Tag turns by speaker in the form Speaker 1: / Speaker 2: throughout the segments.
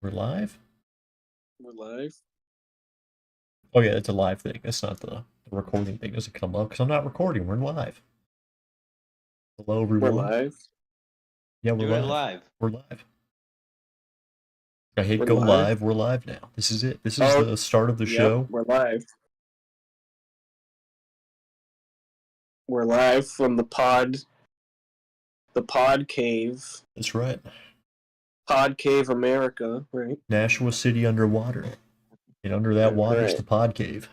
Speaker 1: We're live?
Speaker 2: We're live.
Speaker 1: Oh yeah, it's a live thing. That's not the recording thing. Doesn't come up because I'm not recording. We're live. Hello
Speaker 2: We're
Speaker 1: everyone.
Speaker 2: live.
Speaker 1: Yeah, we're
Speaker 3: Doing it
Speaker 1: live.
Speaker 3: live.
Speaker 1: We're live. I hit
Speaker 2: We're
Speaker 1: go
Speaker 2: live.
Speaker 1: live. We're live now. This is it. This is
Speaker 2: Oh,
Speaker 1: the start of the
Speaker 2: yep,
Speaker 1: show.
Speaker 2: we're live. We're live from the pod cave.
Speaker 1: That's right.
Speaker 2: Pod cave America, right?
Speaker 1: Nashua City underwater. And under that
Speaker 2: That's
Speaker 1: water is
Speaker 2: right.
Speaker 1: the pod cave.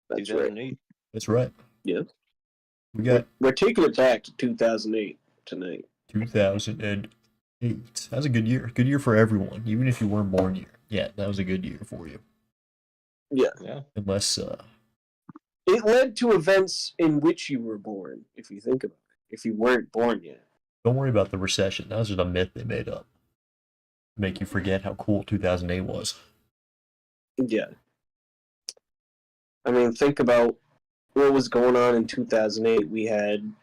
Speaker 2: That's right.
Speaker 3: 2008.
Speaker 1: That's right.
Speaker 2: Yeah.
Speaker 1: We got
Speaker 2: We're taking it back to 2008 tonight.
Speaker 1: 2008. That was a good year. Good year for everyone, even if you weren't born here. Yeah, that was a good year for you.
Speaker 3: Yeah.
Speaker 1: Unless
Speaker 2: It led to events in which you were born, if you think about it. If you weren't born yet.
Speaker 1: don't worry about the recession. That was just a myth they made up. Make you forget how cool 2008 was.
Speaker 2: Yeah. I mean, think about what was going on in 2008. We had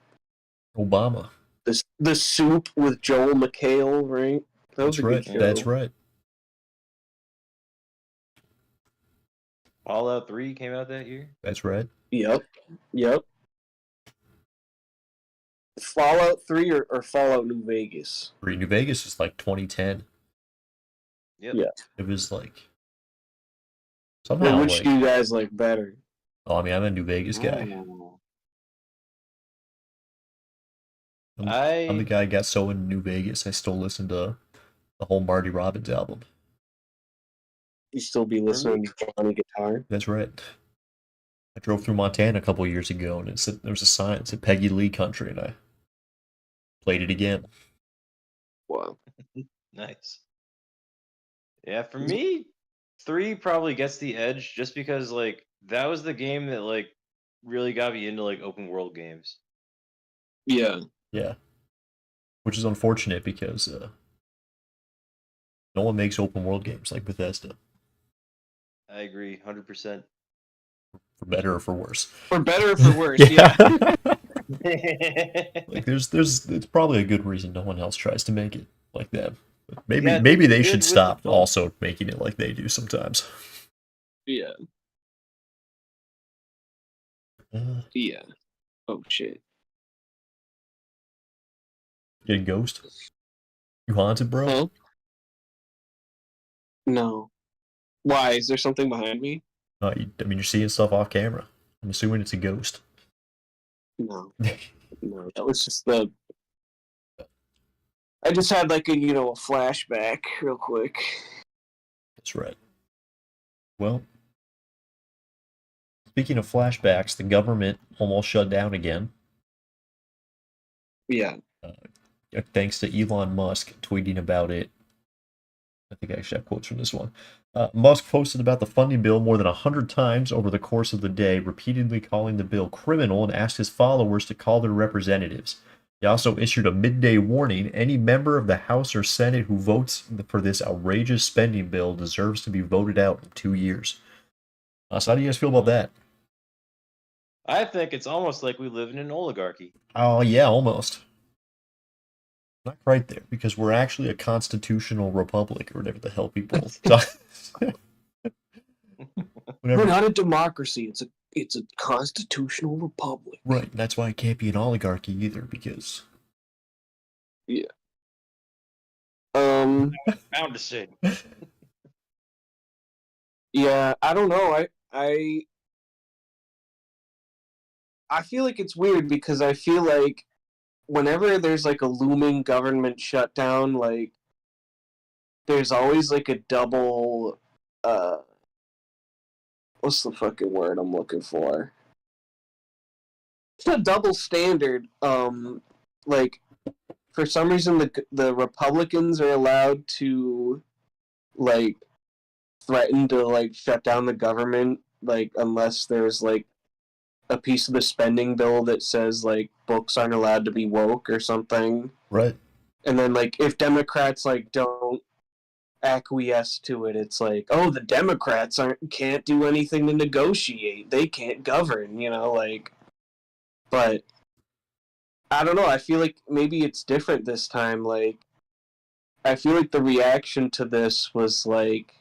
Speaker 1: Obama.
Speaker 2: the soup with Joel McHale, right? That was
Speaker 1: That's
Speaker 2: a
Speaker 1: right.
Speaker 2: good show.
Speaker 1: That's right.
Speaker 3: Fallout 3 came out that year.
Speaker 1: That's right.
Speaker 2: Yep. Fallout 3 or Fallout New Vegas?
Speaker 1: New Vegas was like 2010.
Speaker 3: Yep.
Speaker 2: Yeah.
Speaker 1: It was like
Speaker 2: Well,
Speaker 1: somehow
Speaker 2: which
Speaker 1: like
Speaker 2: do you guys like better?
Speaker 1: oh, I mean, I'm a New Vegas guy.
Speaker 3: Ooh.
Speaker 1: I'm the guy who got so into New Vegas, I still listen to the whole Marty Robbins album.
Speaker 2: You still be listening to Johnny Guitar?
Speaker 1: That's right. I drove through Montana a couple years ago, and it said there was a sign that said Peggy Lee Country, and I played it again.
Speaker 2: Wow.
Speaker 3: Nice. Yeah, for me, 3 probably gets the edge just because like that was the game that like really got me into like open world games.
Speaker 2: Yeah.
Speaker 1: Yeah, which is unfortunate because no one makes open world games like Bethesda,
Speaker 3: I agree, 100%.
Speaker 1: for better or for worse.
Speaker 2: For better or for worse, yeah.
Speaker 1: Like there's it's probably a good reason no one else tries to make it like that. But maybe
Speaker 3: Yeah,
Speaker 1: maybe they
Speaker 3: did
Speaker 1: should
Speaker 3: with
Speaker 1: stop
Speaker 3: the-
Speaker 1: also making it like they do sometimes.
Speaker 2: Yeah. Yeah. Oh shit.
Speaker 1: Get a ghost. You haunted, bro?
Speaker 2: Huh? No. Why? Is there something behind me?
Speaker 1: I mean, you're seeing stuff off camera. I'm assuming it's a ghost.
Speaker 2: No. No. That was just the I just had like a a flashback real quick.
Speaker 1: That's right. Well, speaking of flashbacks, the government almost shut down again.
Speaker 2: Yeah.
Speaker 1: Thanks to Elon Musk tweeting about it. I think I actually have quotes from this one. Musk posted about the funding bill more than 100 times over the course of the day, repeatedly calling the bill criminal and asked his followers to call their representatives. He also issued a midday warning. Any member of the House or Senate who votes for this outrageous spending bill deserves to be voted out in 2 years. So how do you guys feel about that?
Speaker 3: I think it's almost like we live in an oligarchy.
Speaker 1: Oh, yeah, almost. Not quite there, because we're actually a constitutional republic, or whatever the hell people talk.
Speaker 2: We're not a democracy. It's a constitutional republic.
Speaker 1: Right, and that's why it can't be an oligarchy either, because
Speaker 2: Yeah.
Speaker 3: Bound to say.
Speaker 2: Yeah, I don't know. I feel like it's weird because I feel like whenever there's like a looming government shutdown, like there's always like a double what's the fucking word I'm looking for? It's a double standard. Like for some reason the Republicans are allowed to like threaten to like shut down the government like unless there's like a piece of the spending bill that says like books aren't allowed to be woke or something.
Speaker 1: right.
Speaker 2: And then like if Democrats like don't acquiesce to it, it's like, oh, the Democrats can't do anything to negotiate. They can't govern, like. But I don't know. I feel like maybe it's different this time. Like, I feel like the reaction to this was like,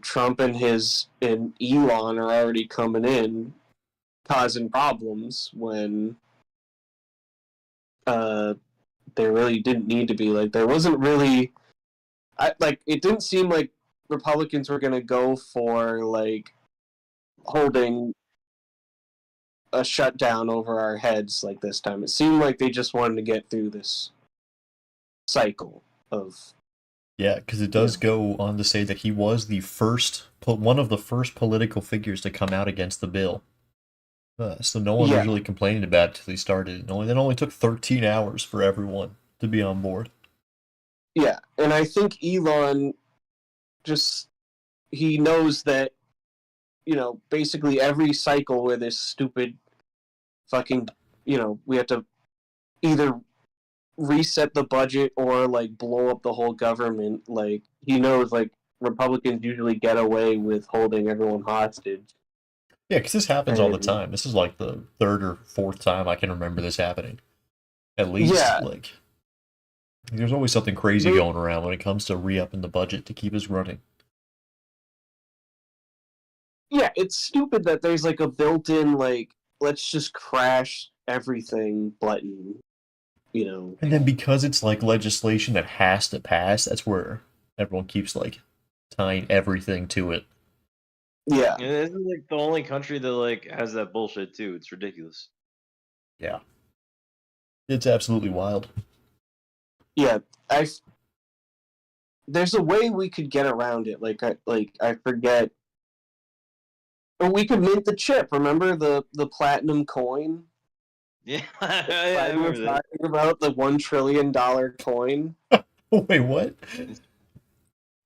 Speaker 2: Trump and Elon are already coming in, causing problems when there really didn't need to be. Like, there wasn't really, it didn't seem like Republicans were going to go for like holding a shutdown over our heads like this time. It seemed like they just wanted to get through this cycle of.
Speaker 1: Yeah, because it does go on to say that he was one of the first political figures to come out against the bill. So no one was really complaining about it until he started. It only took 13 hours for everyone to be on board.
Speaker 2: Yeah, and I think Elon he knows that, basically every cycle where this stupid fucking, we have to either reset the budget or like blow up the whole government. Like, he knows like Republicans usually get away with holding everyone hostage.
Speaker 1: Yeah, because this happens all the time. This is like the third or fourth time I can remember this happening. At least, like, there's always something crazy going around when it comes to re-upping the budget to keep us running.
Speaker 2: Yeah, it's stupid that there's like a built-in like, let's just crash everything button,
Speaker 1: And then because it's like legislation that has to pass, that's where everyone keeps like tying everything to it.
Speaker 2: Yeah.
Speaker 3: And this is like the only country that like has that bullshit too. It's ridiculous.
Speaker 1: Yeah. It's absolutely wild.
Speaker 2: Yeah, there's a way we could get around it. I forget. Or we could mint the chip. Remember the platinum coin?
Speaker 3: Yeah, I
Speaker 2: We were
Speaker 3: remember that.
Speaker 2: talking about the $1 trillion coin.
Speaker 1: Wait, what?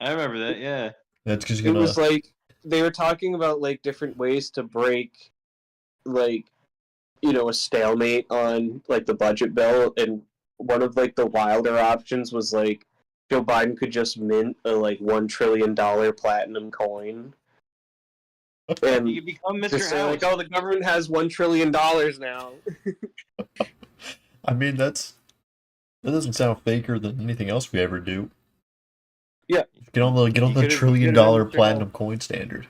Speaker 3: I remember that. Yeah.
Speaker 1: That's just
Speaker 2: It was like they were talking about like different ways to break, like, a stalemate on like the budget bill, and one of like the wilder options was like Joe Biden could just mint a like $1 trillion platinum coin. And
Speaker 3: You could become Mr.
Speaker 2: just say
Speaker 3: House.
Speaker 2: like, oh, the government has $1 trillion now.
Speaker 1: I mean, that doesn't sound faker than anything else we ever do.
Speaker 2: Yeah.
Speaker 1: Get on the $1 trillion platinum coin standard.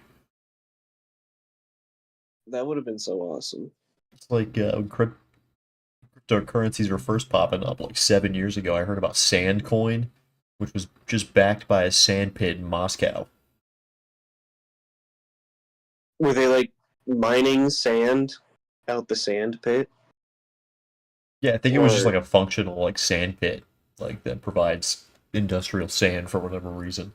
Speaker 2: That would have been so awesome.
Speaker 1: It's like cryptocurrencies were first popping up like 7 years ago. I heard about Sandcoin, which was just backed by a sand pit in Moscow.
Speaker 2: Were they like mining sand out the sand pit?
Speaker 1: Yeah, I think it was just like a functional like sand pit, like that provides industrial sand for whatever reason.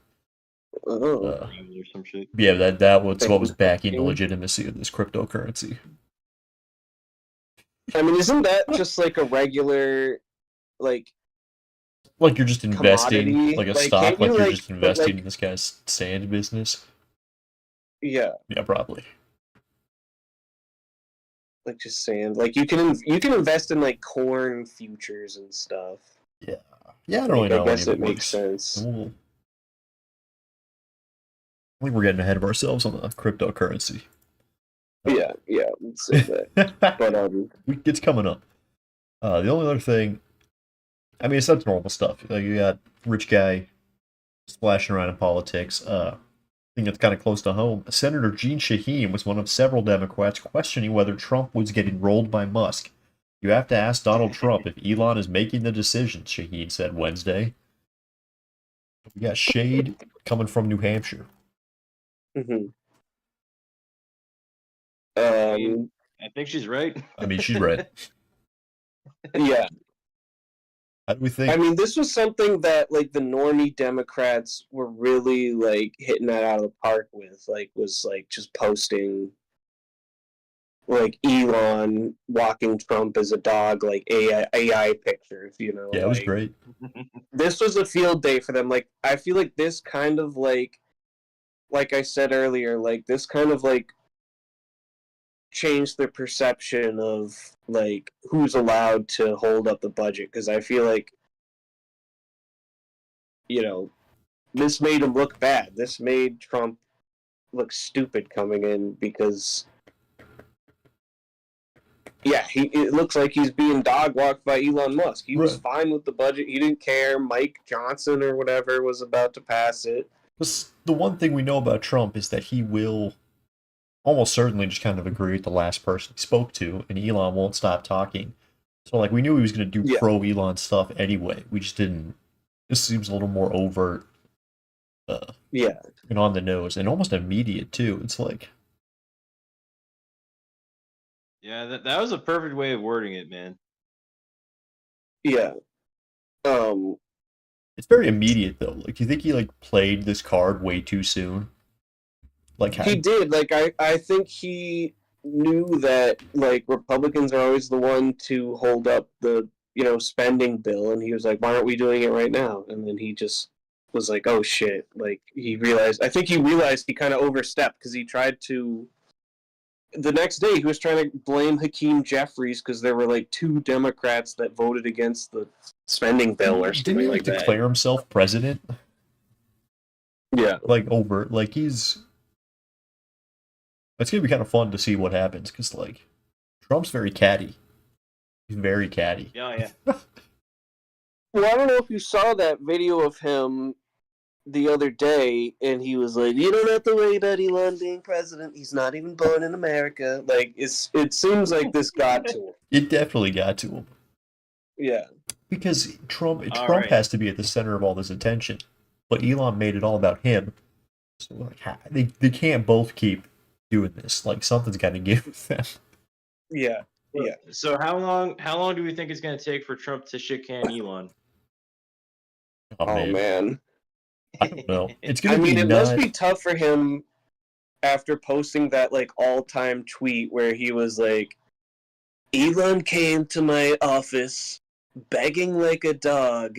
Speaker 2: Oh.
Speaker 3: Or some shit.
Speaker 1: Yeah, that was what was backing the legitimacy of this cryptocurrency.
Speaker 2: I mean, isn't that just like a regular, like
Speaker 1: you're just investing,
Speaker 2: commodity?
Speaker 1: like a
Speaker 2: Like,
Speaker 1: stock,
Speaker 2: can't
Speaker 1: like
Speaker 2: you,
Speaker 1: you're
Speaker 2: like,
Speaker 1: just investing
Speaker 2: like-
Speaker 1: in this guy's sand business?
Speaker 2: Yeah,
Speaker 1: Yeah, probably.
Speaker 2: like just sand. Like you can invest in like corn futures and stuff.
Speaker 1: Yeah, I don't really know.
Speaker 2: I guess
Speaker 1: any
Speaker 2: it
Speaker 1: of
Speaker 2: makes sense.
Speaker 1: I think we're getting ahead of ourselves on the cryptocurrency.
Speaker 2: Yeah, let's say that. But
Speaker 1: it's coming up. The only other thing, I mean, it's not normal stuff. Like, you got rich guy splashing around in politics. I think it's kind of close to home. Senator Jeanne Shaheen was one of several Democrats questioning whether Trump was getting rolled by Musk. You have to ask Donald Trump if Elon is making the decisions, Shaheen said Wednesday. We got shade coming from New Hampshire.
Speaker 2: Mm-hmm.
Speaker 3: I think she's right.
Speaker 1: I mean, she's right.
Speaker 2: Yeah.
Speaker 1: How do we think?
Speaker 2: I mean, this was something that like the normie Democrats were really like hitting that out of the park with. Like, was like just posting like Elon walking Trump as a dog, like AI pictures.
Speaker 1: Yeah, it was great.
Speaker 2: This was a field day for them. Like, I feel like this kind of like I said earlier, like this kind of like changed the perception of like who's allowed to hold up the budget, because I feel like this made him look bad. This made Trump look stupid coming in, because Yeah, it looks like he's being dog walked by Elon Musk. He was
Speaker 1: Right.
Speaker 2: fine with the budget. He didn't care. Mike Johnson or whatever was about to pass it.
Speaker 1: Because the one thing we know about Trump is that he will almost certainly just kind of agree with the last person he spoke to, and Elon won't stop talking. So, like, we knew he was going to do
Speaker 2: Yeah.
Speaker 1: pro Elon stuff anyway. We just didn't. This seems a little more overt
Speaker 2: Yeah.
Speaker 1: and on the nose, and almost immediate, too. It's like,
Speaker 3: Yeah, that was a perfect way of wording it, man.
Speaker 2: Yeah. Um,
Speaker 1: it's very immediate, though. Like, you think he, like, played this card way too soon? Like,
Speaker 2: he did. Like, I think he knew that, like, Republicans are always the one to hold up the, spending bill. And he was like, why aren't we doing it right now? And then he just was like, oh, shit. Like, I think he realized he kind of overstepped because he tried to. The next day, he was trying to blame Hakeem Jeffries because there were, like, 2 Democrats that voted against the spending bill or
Speaker 1: didn't
Speaker 2: something
Speaker 1: he, like,
Speaker 2: like that.
Speaker 1: declare himself president?
Speaker 2: Yeah.
Speaker 1: Like, overt. Like, he's. It's gonna be kind of fun to see what happens, because, like, Trump's very catty. He's very catty.
Speaker 3: Yeah, yeah.
Speaker 2: Well, I don't know if you saw that video of him the other day, and he was like, "You don't have to worry about Elon being president. He's not even born in America." Like, it seems like this got to him.
Speaker 1: It definitely got to him.
Speaker 2: Yeah,
Speaker 1: Because Trump
Speaker 3: right.
Speaker 1: has to be at the center of all this attention, but Elon made it all about him. So, like, they can't both keep doing this. Like, something's got to give with them.
Speaker 2: yeah, yeah.
Speaker 3: So how long do we think it's gonna take for Trump to shit can Elon?
Speaker 2: Oh man.
Speaker 1: I don't know. It's
Speaker 2: I
Speaker 1: gonna
Speaker 2: mean,
Speaker 1: be
Speaker 2: it
Speaker 1: not.
Speaker 2: must be tough for him after posting that like all-time tweet where he was like, "Elon came to my office begging like a dog."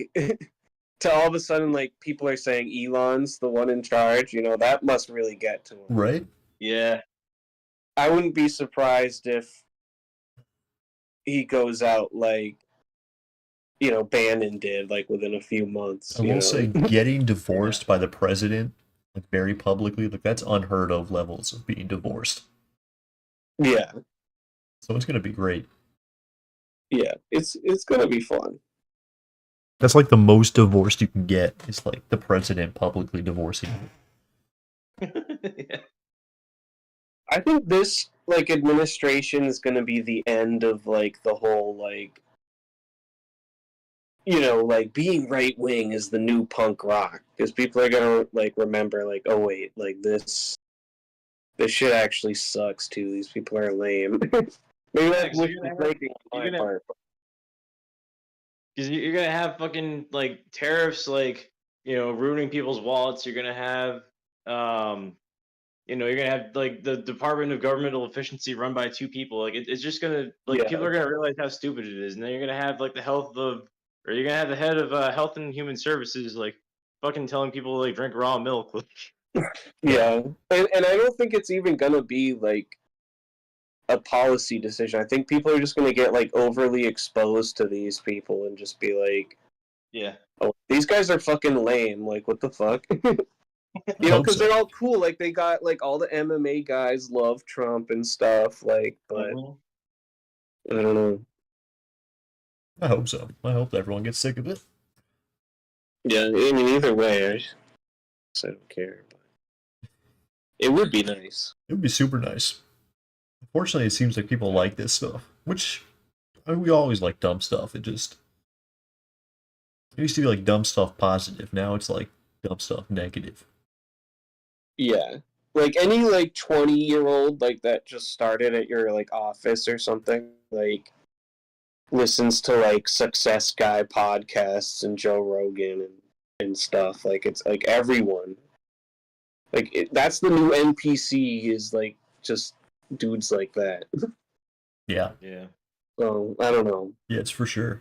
Speaker 2: To all of a sudden, like, people are saying Elon's the one in charge. That must really get to him.
Speaker 1: Right?
Speaker 3: Yeah.
Speaker 2: I wouldn't be surprised if he goes out like, Bannon did, like, within a few months.
Speaker 1: I will say, getting divorced by the president, like, very publicly, like, that's unheard of levels of being divorced.
Speaker 2: Yeah,
Speaker 1: So it's gonna be great.
Speaker 2: yeah, it's gonna be fun.
Speaker 1: That's like the most divorced you can get. Is like the president publicly divorcing you.
Speaker 3: Yeah.
Speaker 2: I think this like administration is gonna be the end of like the whole like like being right wing is the new punk rock because people are gonna like remember like, oh wait, like this shit actually sucks too. These people are lame. Maybe that's
Speaker 3: So
Speaker 2: breaking on my part.
Speaker 3: Because you're gonna have fucking like tariffs, like ruining people's wallets. You're gonna have, you're gonna have like the Department of Governmental Efficiency run by 2 people. Like it's just gonna like people are gonna realize how stupid it is, and then you're gonna have like you're gonna have the head of Health and Human Services like fucking telling people to like drink raw milk.
Speaker 2: Yeah, and I don't think it's even gonna be like a policy decision. I think people are just gonna get like overly exposed to these people and just be like,
Speaker 3: Yeah.
Speaker 2: "Oh, these guys are fucking lame. Like, what the fuck?" Because they're all cool. Like, they got like all the MMA guys love Trump and stuff. Like, but I don't know.
Speaker 1: I hope so. I hope everyone gets sick of it.
Speaker 2: Yeah, I mean, either way, I don't care. But it would be nice.
Speaker 1: It would be super nice. Unfortunately, it seems like people like this stuff, which we always like dumb stuff. It used to be like dumb stuff positive. Now it's like dumb stuff negative.
Speaker 2: Yeah. Like any like 20-year-old like that just started at your like office or something, like listens to like Success Guy podcasts and Joe Rogan and stuff. Like it's like everyone. Like that's the new NPC is like just dudes like that.
Speaker 1: Yeah.
Speaker 3: Yeah.
Speaker 2: So I don't know.
Speaker 1: Yeah, it's for sure.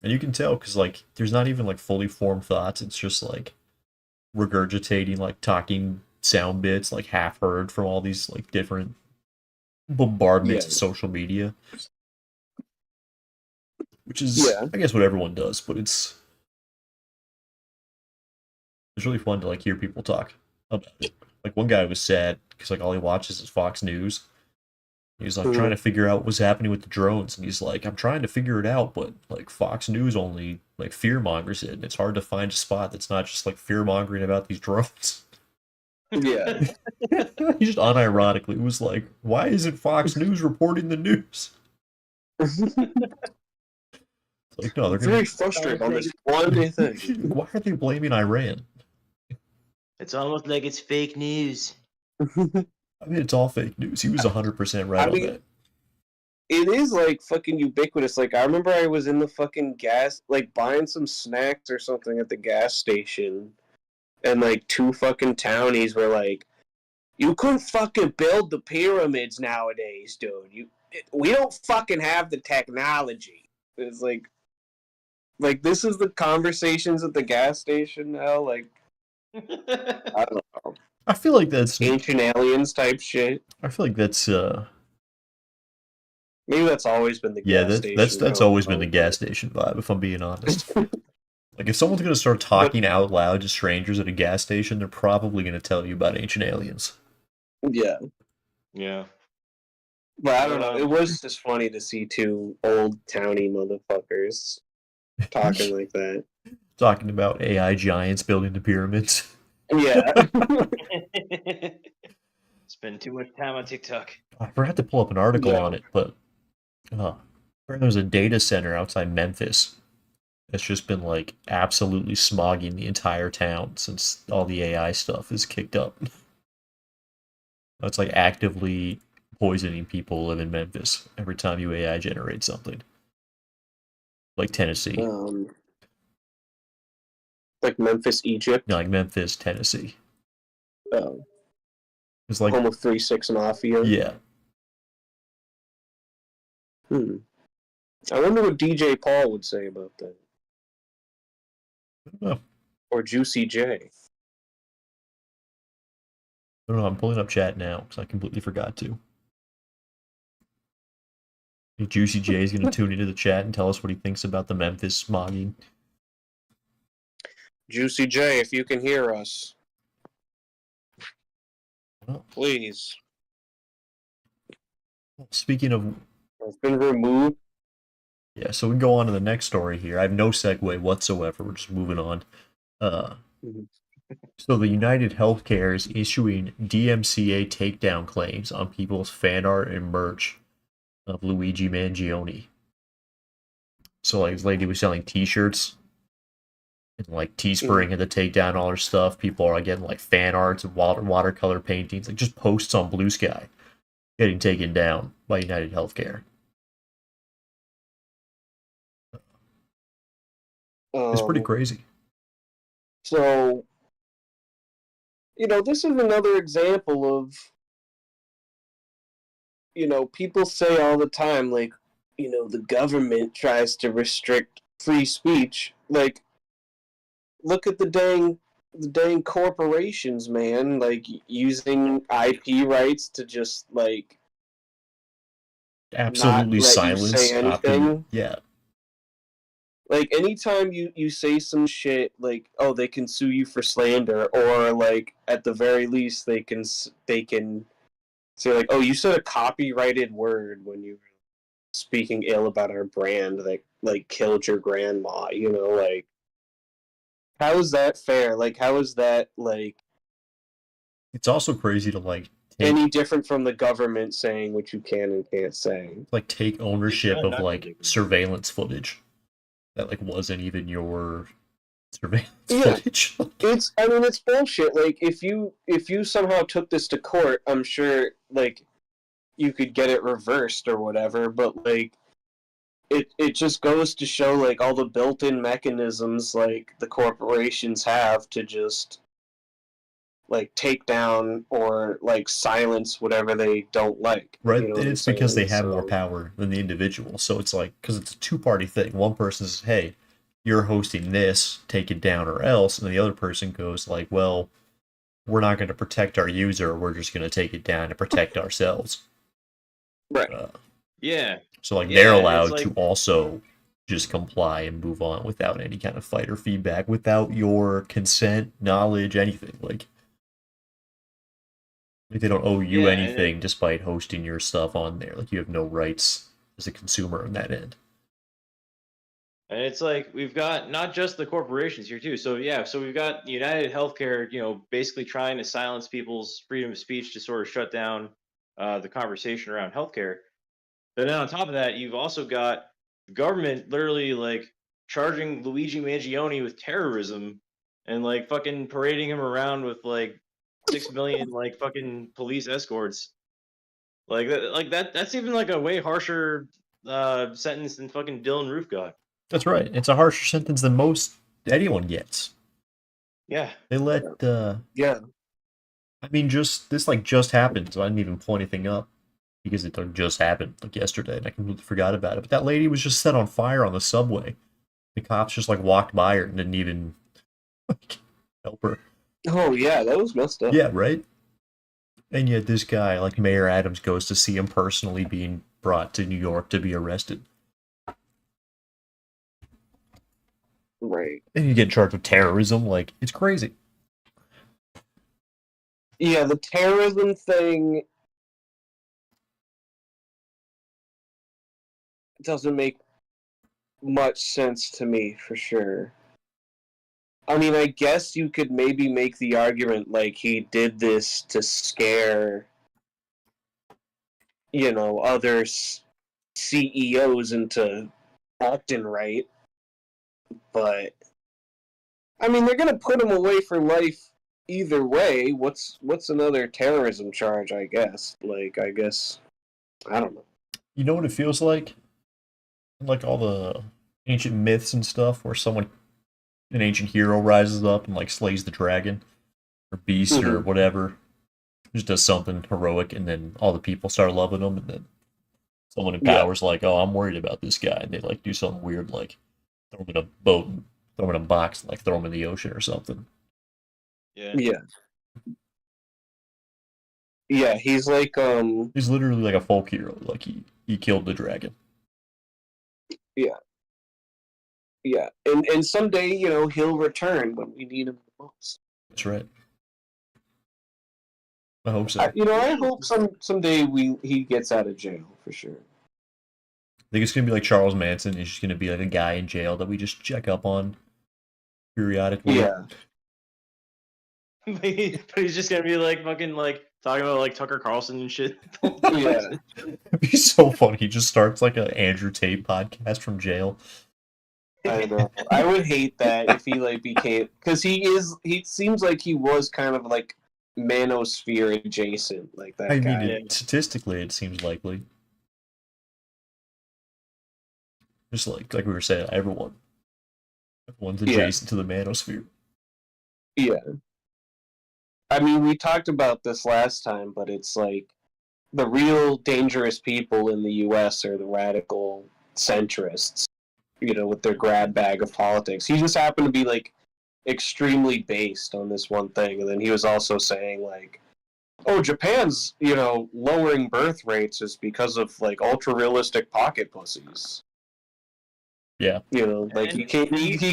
Speaker 1: And you can tell because like there's not even like fully formed thoughts. It's just like regurgitating like talking sound bits like half heard from all these like different bombardments of social media. Which is I guess what everyone does, but it's really fun to like hear people talk about it. Like one guy was sad because like all he watches is Fox News. He's like trying to figure out what's happening with the drones, and he's like, I'm trying to figure it out, but like Fox News only like fear mongers it, and it's hard to find a spot that's not just like fear mongering about these drones.
Speaker 2: Yeah.
Speaker 1: He just unironically was like, why isn't Fox News reporting the news? It's like, no, they're
Speaker 2: very frustrated on this one thing.
Speaker 1: Why are they blaming Iran?
Speaker 3: It's almost like it's fake news.
Speaker 1: I mean, it's all fake news. He was 100% right on that.
Speaker 2: It is like fucking ubiquitous. Like I remember I was in the fucking like buying some snacks or something at the gas station, and like two fucking townies were like, "You couldn't fucking build the pyramids nowadays, dude. We don't fucking have the technology." It's like this is the conversations at the gas station now. Like, I don't know.
Speaker 1: I feel like that's
Speaker 2: ancient aliens type shit.
Speaker 1: I feel like that's
Speaker 2: maybe that's always been the gas station.
Speaker 1: That's always been the gas station vibe, if I'm being honest. Like if someone's gonna start talking out loud to strangers at a gas station, they're probably gonna tell you about ancient aliens.
Speaker 2: Yeah.
Speaker 3: Yeah.
Speaker 2: But I don't know. It was just funny to see two old towny motherfuckers talking like that.
Speaker 1: Talking about AI giants building the pyramids.
Speaker 2: Yeah.
Speaker 3: Spend too much time on TikTok.
Speaker 1: I forgot to pull up an article on it, but there's a data center outside Memphis that's just been like absolutely smogging the entire town since all the AI stuff is kicked up. That's like actively poisoning people who live in Memphis every time you AI generate something. Like Tennessee.
Speaker 2: Like Memphis, Egypt?
Speaker 1: No, like Memphis, Tennessee.
Speaker 2: Oh.
Speaker 1: It's like
Speaker 2: home of 3-6 Mafia?
Speaker 1: Yeah.
Speaker 2: I wonder what DJ Paul would say about that.
Speaker 1: I don't know.
Speaker 2: Or Juicy J.
Speaker 1: I don't know, I'm pulling up chat now because I completely forgot to. Juicy J is going to tune into the chat and tell us what he thinks about the Memphis smogging.
Speaker 2: Juicy J, if you can hear us, please.
Speaker 1: Speaking of...
Speaker 2: It's been removed.
Speaker 1: Yeah, so we can go on to the next story here. I have no segue whatsoever. We're just moving on. So the United Healthcare is issuing DMCA takedown claims on people's fan art and merch of Luigi Mangione. So like this lady was selling t-shirts and like Teespring had to take down all her stuff. People are getting like fan arts and watercolor paintings, like just posts on Blue Sky getting taken down by United Healthcare. It's pretty crazy.
Speaker 2: So, this is another example of, people say all the time, like, the government tries to restrict free speech. Like, look at the dang corporations, man, like, using IP rights to just, like,
Speaker 1: absolutely silence.
Speaker 2: Yeah. Like, anytime you say some shit, like, oh, they can sue you for slander, or, like, at the very least, they can say, like, oh, you said a copyrighted word when you were speaking ill about our brand that, like, killed your grandma, like, how is that fair? Like, how is that, like...
Speaker 1: It's also crazy to, like...
Speaker 2: any different from the government saying what you can and can't say.
Speaker 1: Like, take ownership of, like, surveillance footage that like wasn't even your surveillance footage.
Speaker 2: It's bullshit. Like if you somehow took this to court, I'm sure like you could get it reversed or whatever, but like it just goes to show like all the built-in mechanisms like the corporations have to just like take down or like silence whatever they don't like.
Speaker 1: Right, and it's because they have more power than the individual. So it's like, because it's a two-party thing. One person says, hey, you're hosting this, take it down or else. And then the other person goes like, well, we're not going to protect our user. We're just going to take it down to protect ourselves.
Speaker 2: Right.
Speaker 3: Yeah.
Speaker 1: So like they're allowed to also just comply and move on without any kind of fight or feedback, without your consent, knowledge, anything. Like, Like, they don't owe you
Speaker 3: Yeah, and
Speaker 1: anything despite hosting your stuff on there. Like, you have no rights as a consumer on that end.
Speaker 3: And it's like we've got not just the corporations here too. So yeah, so we've got United Healthcare, basically trying to silence people's freedom of speech to sort of shut down the conversation around healthcare. But then on top of that, you've also got the government literally like charging Luigi Mangione with terrorism and like fucking parading him around with like 6 million like fucking police escorts. That's even like a way harsher sentence than fucking Dylan Roof got.
Speaker 1: That's right. It's a harsher sentence than most anyone gets.
Speaker 3: Yeah.
Speaker 1: They let,
Speaker 2: Yeah.
Speaker 1: I mean, just happened, so I didn't even pull anything up because it just happened like yesterday, and I completely forgot about it. But that lady was just set on fire on the subway. The cops just like walked by her and didn't even like help her.
Speaker 2: Oh yeah, that was messed up.
Speaker 1: Yeah, right. And yet this guy, like Mayor Adams, goes to see him personally being brought to New York to be arrested,
Speaker 2: Right.
Speaker 1: and you get charged with terrorism. Like, it's crazy.
Speaker 2: Yeah, the terrorism thing doesn't make much sense to me, for sure. I mean, I guess you could maybe make the argument like he did this to scare, other CEOs into acting right. But I mean, they're gonna put him away for life either way. What's another terrorism charge? I guess. I don't know.
Speaker 1: You know what it feels like? Like all the ancient myths and stuff, where an ancient hero rises up and like slays the dragon or beast or whatever, just does something heroic, and then all the people start loving him, and then someone in power's like, "Oh, I'm worried about this guy," and they like do something weird, like throw him in a boat, and throw him in a box, and like throw him in the ocean or something.
Speaker 3: Yeah.
Speaker 2: Yeah. Yeah, he's like
Speaker 1: He's literally like a folk hero. Like he killed the dragon.
Speaker 2: yeah. And someday, he'll return when we need him the most.
Speaker 1: That's right. I hope so.
Speaker 2: I hope someday he gets out of jail for sure.
Speaker 1: I think it's gonna be like Charles Manson. He's just gonna be like a guy in jail that we just check up on periodically.
Speaker 2: Yeah.
Speaker 3: But he's just gonna be like fucking like talking about like Tucker Carlson and shit.
Speaker 2: Yeah.
Speaker 1: It'd be so funny. He just starts like an Andrew Tate podcast from jail.
Speaker 2: I know. I would hate that if he like became, because he seems like he was kind of like manosphere adjacent, like that
Speaker 1: I
Speaker 2: guy.
Speaker 1: mean, statistically, it seems likely. Just like we were saying, everyone's adjacent to the manosphere.
Speaker 2: Yeah. I mean, we talked about this last time, but it's like the real dangerous people in the U.S. are the radical centrists, with their grab bag of politics. He just happened to be like extremely based on this one thing, and then he was also saying like, "Oh, Japan's lowering birth rates is because of like ultra realistic pocket pussies."
Speaker 1: Yeah.
Speaker 2: Like he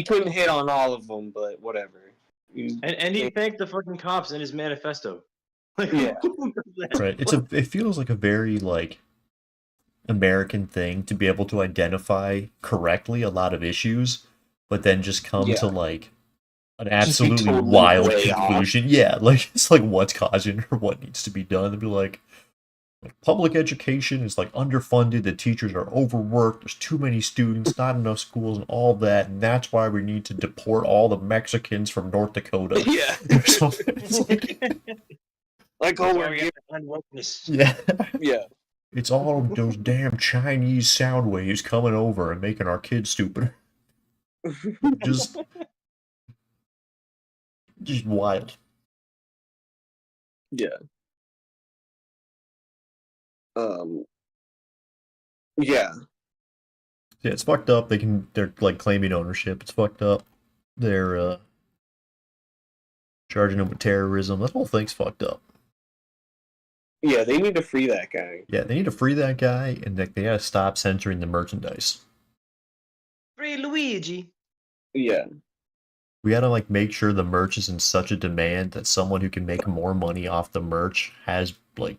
Speaker 2: couldn't hit on all of them, but whatever.
Speaker 3: And he thanked the fucking cops in his manifesto. Like,
Speaker 2: Yeah.
Speaker 1: Right. It feels like a very like American thing to be able to identify correctly a lot of issues, but then just come to like an absolutely
Speaker 2: totally
Speaker 1: wild
Speaker 2: way
Speaker 1: conclusion. Yeah, like it's like what's causing or what needs to be done. And be like public education is like underfunded, the teachers are overworked, there's too many students, not enough schools, and all that, and that's why we need to deport all the Mexicans from North Dakota.
Speaker 2: Yeah.
Speaker 1: Or something. It's like,
Speaker 2: oh,
Speaker 1: yeah.
Speaker 2: Yeah.
Speaker 1: It's all those damn Chinese sound waves coming over and making our kids stupid. Just wild.
Speaker 2: Yeah. Yeah.
Speaker 1: Yeah, it's fucked up. They're like claiming ownership. It's fucked up. They're charging them with terrorism. That whole thing's fucked up.
Speaker 2: Yeah, they need to free that guy.
Speaker 1: Yeah, they need to free that guy, and they gotta stop censoring the merchandise.
Speaker 3: Free Luigi.
Speaker 2: Yeah.
Speaker 1: We gotta like make sure the merch is in such a demand that someone who can make more money off the merch has like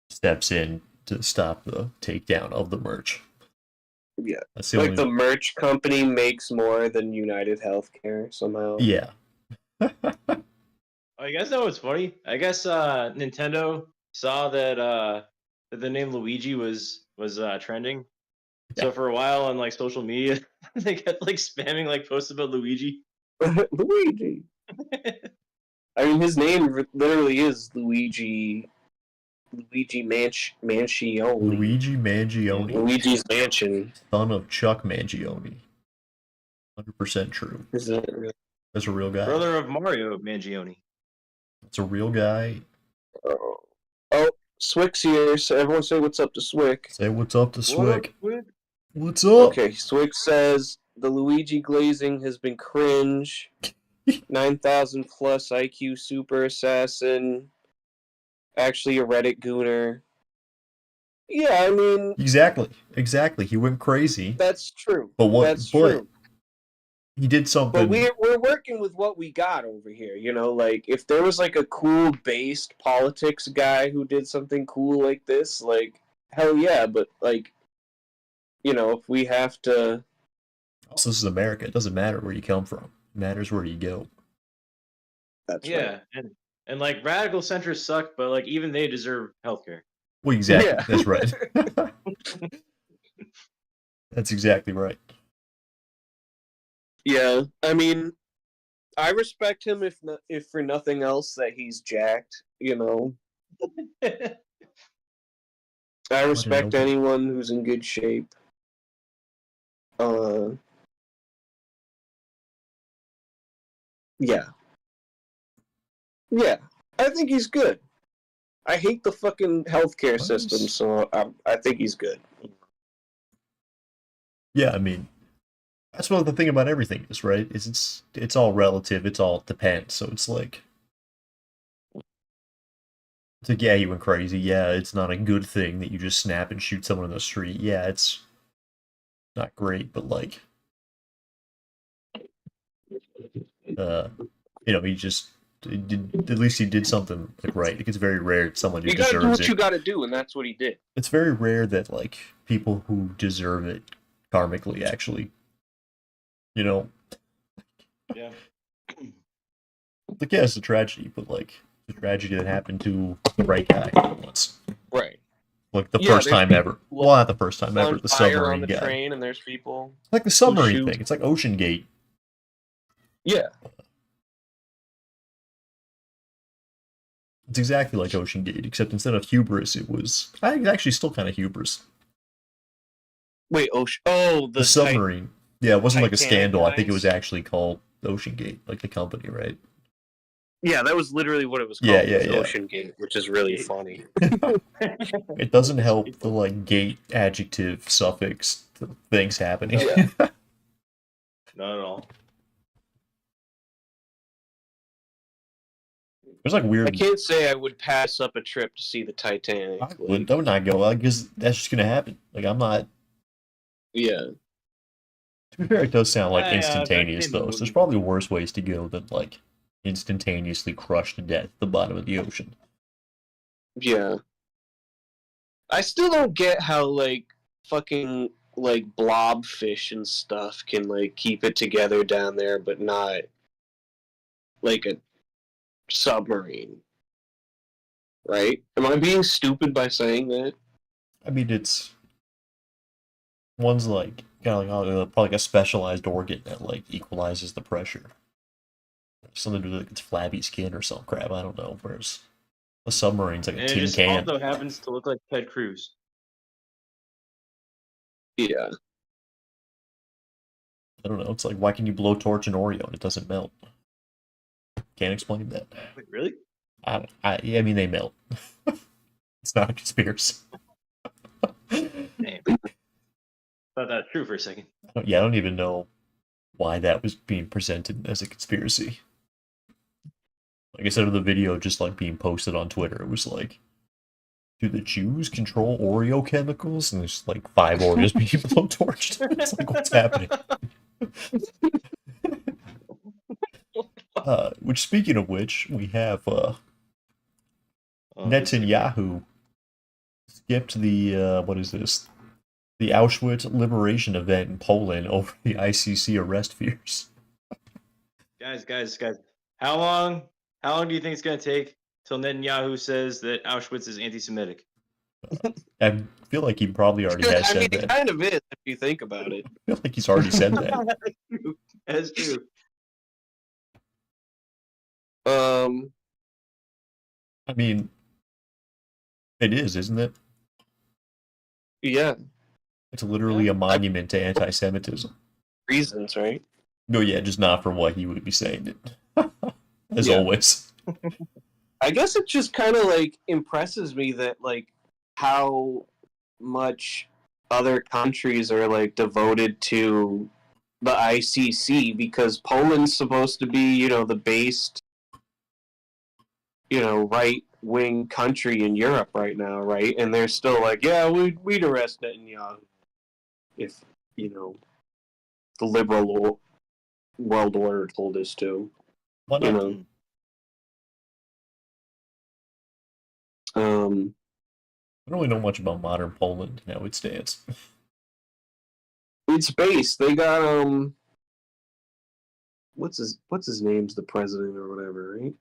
Speaker 1: steps in to stop the takedown of the merch.
Speaker 2: Yeah.
Speaker 1: That's the
Speaker 2: Like
Speaker 1: only
Speaker 2: the merch company makes more than United Healthcare somehow.
Speaker 1: yeah.
Speaker 3: Oh, you guys know what's funny? I guess Nintendo saw that that the name Luigi was trending.
Speaker 1: Yeah.
Speaker 3: So for a while on like social media, they kept like spamming like posts about Luigi.
Speaker 2: Luigi. I mean, his name literally is Luigi. Luigi Manchione.
Speaker 1: Luigi Mangione,
Speaker 2: Luigi's Mansion.
Speaker 1: son of Chuck Mangione. 100% true.
Speaker 2: Is it really?
Speaker 1: That's a real guy.
Speaker 3: Brother of Mario Mangione.
Speaker 1: It's a real guy.
Speaker 2: Oh, Swick's here. So everyone say what's up to Swick.
Speaker 1: Say what's up to Swick.
Speaker 3: What?
Speaker 1: What's up?
Speaker 2: Okay, Swick says the Luigi glazing has been cringe. 9,000 plus IQ super assassin. Actually a Reddit gooner. Yeah, I mean
Speaker 1: Exactly. He went crazy.
Speaker 2: that's true.
Speaker 1: But what?
Speaker 2: That's
Speaker 1: but
Speaker 2: true.
Speaker 1: he did something.
Speaker 2: But we're working with what we got over here, you know. Like if there was like a cool based politics guy who did something cool like this, like hell yeah. But like, you know, if we have to,
Speaker 1: Also, this is America. It doesn't matter where you come from. It matters where you go.
Speaker 2: that's
Speaker 3: Yeah,
Speaker 2: right.
Speaker 3: and like radical centrists suck, but like even they deserve healthcare.
Speaker 1: Well, exactly.
Speaker 2: Yeah.
Speaker 1: That's right. That's exactly right.
Speaker 2: Yeah, I mean, I respect him if for nothing else that he's jacked. You know, I respect
Speaker 1: know.
Speaker 2: anyone who's in good shape. Yeah. Yeah. I think he's good. I hate the fucking healthcare
Speaker 1: What
Speaker 2: system,
Speaker 1: is-
Speaker 2: so I think he's good.
Speaker 1: Yeah, I mean, that's what the thing about everything is, right? Is it's all relative. It's all depends. So it's like yeah, he went crazy. Yeah, it's not a good thing that you just snap and shoot someone in the street. Yeah, it's not great, but like, he just at least he did something like right. Like, it's very rare that someone who
Speaker 2: You gotta do
Speaker 1: deserves
Speaker 2: what
Speaker 1: it.
Speaker 2: you gotta do, and that's what he did.
Speaker 1: It's very rare that like people who deserve it karmically actually,
Speaker 3: Yeah.
Speaker 1: like yeah, it's a tragedy, but like it's a tragedy that happened to the right guy once.
Speaker 2: Right.
Speaker 1: Like the
Speaker 2: Yeah,
Speaker 1: first
Speaker 2: there's
Speaker 1: time ever. Well, not the first time ever.
Speaker 2: On
Speaker 1: The
Speaker 2: fire
Speaker 1: submarine
Speaker 2: on the
Speaker 1: guy.
Speaker 2: train, and there's people.
Speaker 1: Like the submarine
Speaker 2: shoot.
Speaker 1: thing. It's like Ocean Gate.
Speaker 2: Yeah.
Speaker 1: It's exactly like Ocean Gate, except instead of hubris, it was actually still kind of hubris.
Speaker 2: Wait. Oh,
Speaker 1: The submarine. Yeah, it wasn't like a
Speaker 2: Titanic
Speaker 1: scandal. I think it was
Speaker 2: guys?
Speaker 1: actually called Ocean Gate, like the company, right?
Speaker 2: Yeah, that was literally what it was called.
Speaker 1: Yeah,
Speaker 2: was
Speaker 1: yeah.
Speaker 2: Ocean Gate, which is really funny.
Speaker 1: It doesn't help the like gate adjective suffix to things happening.
Speaker 2: Yeah.
Speaker 3: Not at all.
Speaker 1: There's like weird.
Speaker 2: I can't say I would pass up a trip to see the Titanic.
Speaker 1: I would, don't not go because that's just gonna happen. Like I'm not.
Speaker 2: Yeah.
Speaker 1: To be fair, it does sound like
Speaker 3: Yeah,
Speaker 1: instantaneous
Speaker 3: I've seen the
Speaker 1: though. So there's
Speaker 3: movie.
Speaker 1: probably worse ways to go than like instantaneously crushed to death at the bottom of the ocean.
Speaker 2: Yeah. I still don't get how like fucking like blobfish and stuff can like keep it together down there, but not like a submarine. Right? Am I being stupid by saying that?
Speaker 1: I mean, it's one's like kind of like probably like a specialized organ that like equalizes the pressure. Something to do with like its flabby skin or some crap. I don't know. Whereas a submarine's like a
Speaker 3: And it
Speaker 1: tin
Speaker 3: just
Speaker 1: can.
Speaker 3: also happens to look like Ted Cruz.
Speaker 2: Yeah.
Speaker 1: I don't know. It's like why can you blow torch an Oreo and it doesn't melt? Can't explain that.
Speaker 3: Wait, really?
Speaker 1: I mean they melt. It's not a conspiracy.
Speaker 3: Damn. Thought that was true for a second.
Speaker 1: I don't even know why that was being presented as a conspiracy. Like I said in the video, just like being posted on Twitter, it was like, do the Jews control Oreo chemicals? And there's like 5 Oreos being blowtorched. It's like, what's happening? Which, speaking of which, we have
Speaker 3: This is great.
Speaker 1: Netanyahu skipped the what is this? The Auschwitz liberation event in Poland over the ICC arrest fears.
Speaker 3: Guys. How long? How long do you think it's gonna take till Netanyahu says that Auschwitz is anti-Semitic?
Speaker 1: I feel like he probably already has
Speaker 2: I mean,
Speaker 1: said
Speaker 2: it
Speaker 1: that.
Speaker 2: kind of is if you think about it.
Speaker 1: I feel like he's already said that.
Speaker 3: That's true.
Speaker 2: Um,
Speaker 1: I mean, it is, isn't it?
Speaker 2: yeah,
Speaker 1: It's literally a monument to anti-Semitism.
Speaker 2: reasons, right?
Speaker 1: No, yeah, just not for what he would be saying it. As
Speaker 2: Yeah.
Speaker 1: always.
Speaker 2: I guess it just kind of like impresses me that like how much other countries are like devoted to the ICC because Poland's supposed to be, you know, the based, you know, right wing country in Europe right now, right? And they're still like, yeah, we'd arrest Netanyahu if, you know, the liberal world order told us to,
Speaker 1: Why
Speaker 2: you
Speaker 1: not?
Speaker 2: know.
Speaker 1: I don't really know much about modern Poland and how it stands.
Speaker 2: It's based. They got what's his name's the president or whatever, right?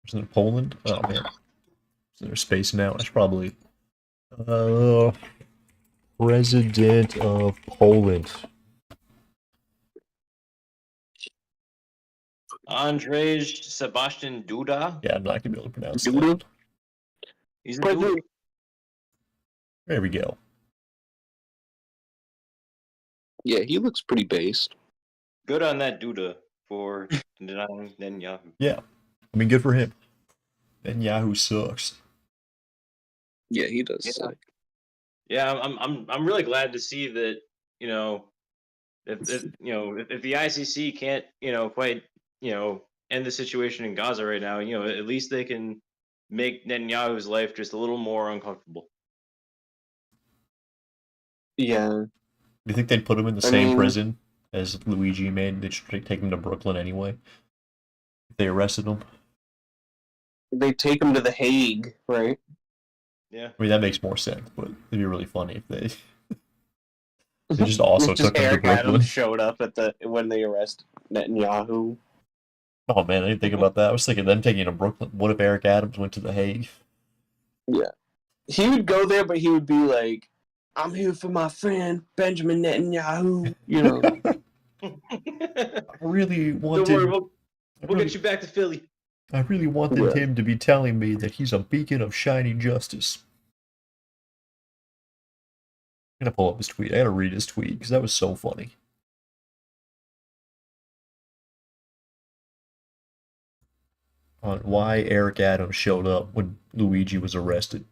Speaker 1: Isn't it Poland? Oh man. Is there space now? I should probably President of Poland.
Speaker 3: Andrzej Sebastian Duda.
Speaker 1: Yeah, I'm not gonna be able to pronounce
Speaker 2: Duda?
Speaker 1: that.
Speaker 3: He's a Duda.
Speaker 1: There we go.
Speaker 2: Yeah, he looks pretty based.
Speaker 3: Good on that Duda for denying Netanyahu.
Speaker 1: Yeah. I mean, good for him. And Yahoo sucks.
Speaker 2: Yeah, he does.
Speaker 3: Yeah.
Speaker 2: Suck.
Speaker 3: Yeah, I'm really glad to see that, you know, if the ICC can't, quite, end the situation in Gaza right now, at least they can make Netanyahu's life just a little more uncomfortable.
Speaker 2: Yeah.
Speaker 1: Do you think they'd put him in the
Speaker 2: I
Speaker 1: same
Speaker 2: mean-
Speaker 1: prison as Luigi made? They should take him to Brooklyn anyway. If they arrested him.
Speaker 2: They take him to The Hague, right?
Speaker 3: Yeah.
Speaker 1: I mean, that makes more sense, but it'd be really funny if they just also took him to
Speaker 2: Eric
Speaker 1: Brooklyn.
Speaker 2: Adams showed up at when they arrest Netanyahu.
Speaker 1: Oh man, I didn't think about that. I was thinking them taking him to Brooklyn. What if Eric Adams went to The Hague?
Speaker 2: Yeah. He would go there, but he would be like, I'm here for my friend Benjamin Netanyahu. You know.
Speaker 1: I really
Speaker 3: Don't
Speaker 1: wanted.
Speaker 3: worry, we'll get you back to Philly.
Speaker 1: I really wanted
Speaker 2: Yeah.
Speaker 1: him to be telling me that he's a beacon of shining justice. I'm gonna pull up his tweet. I gotta read his tweet because that was so funny. On why Eric Adams showed up when Luigi was arrested.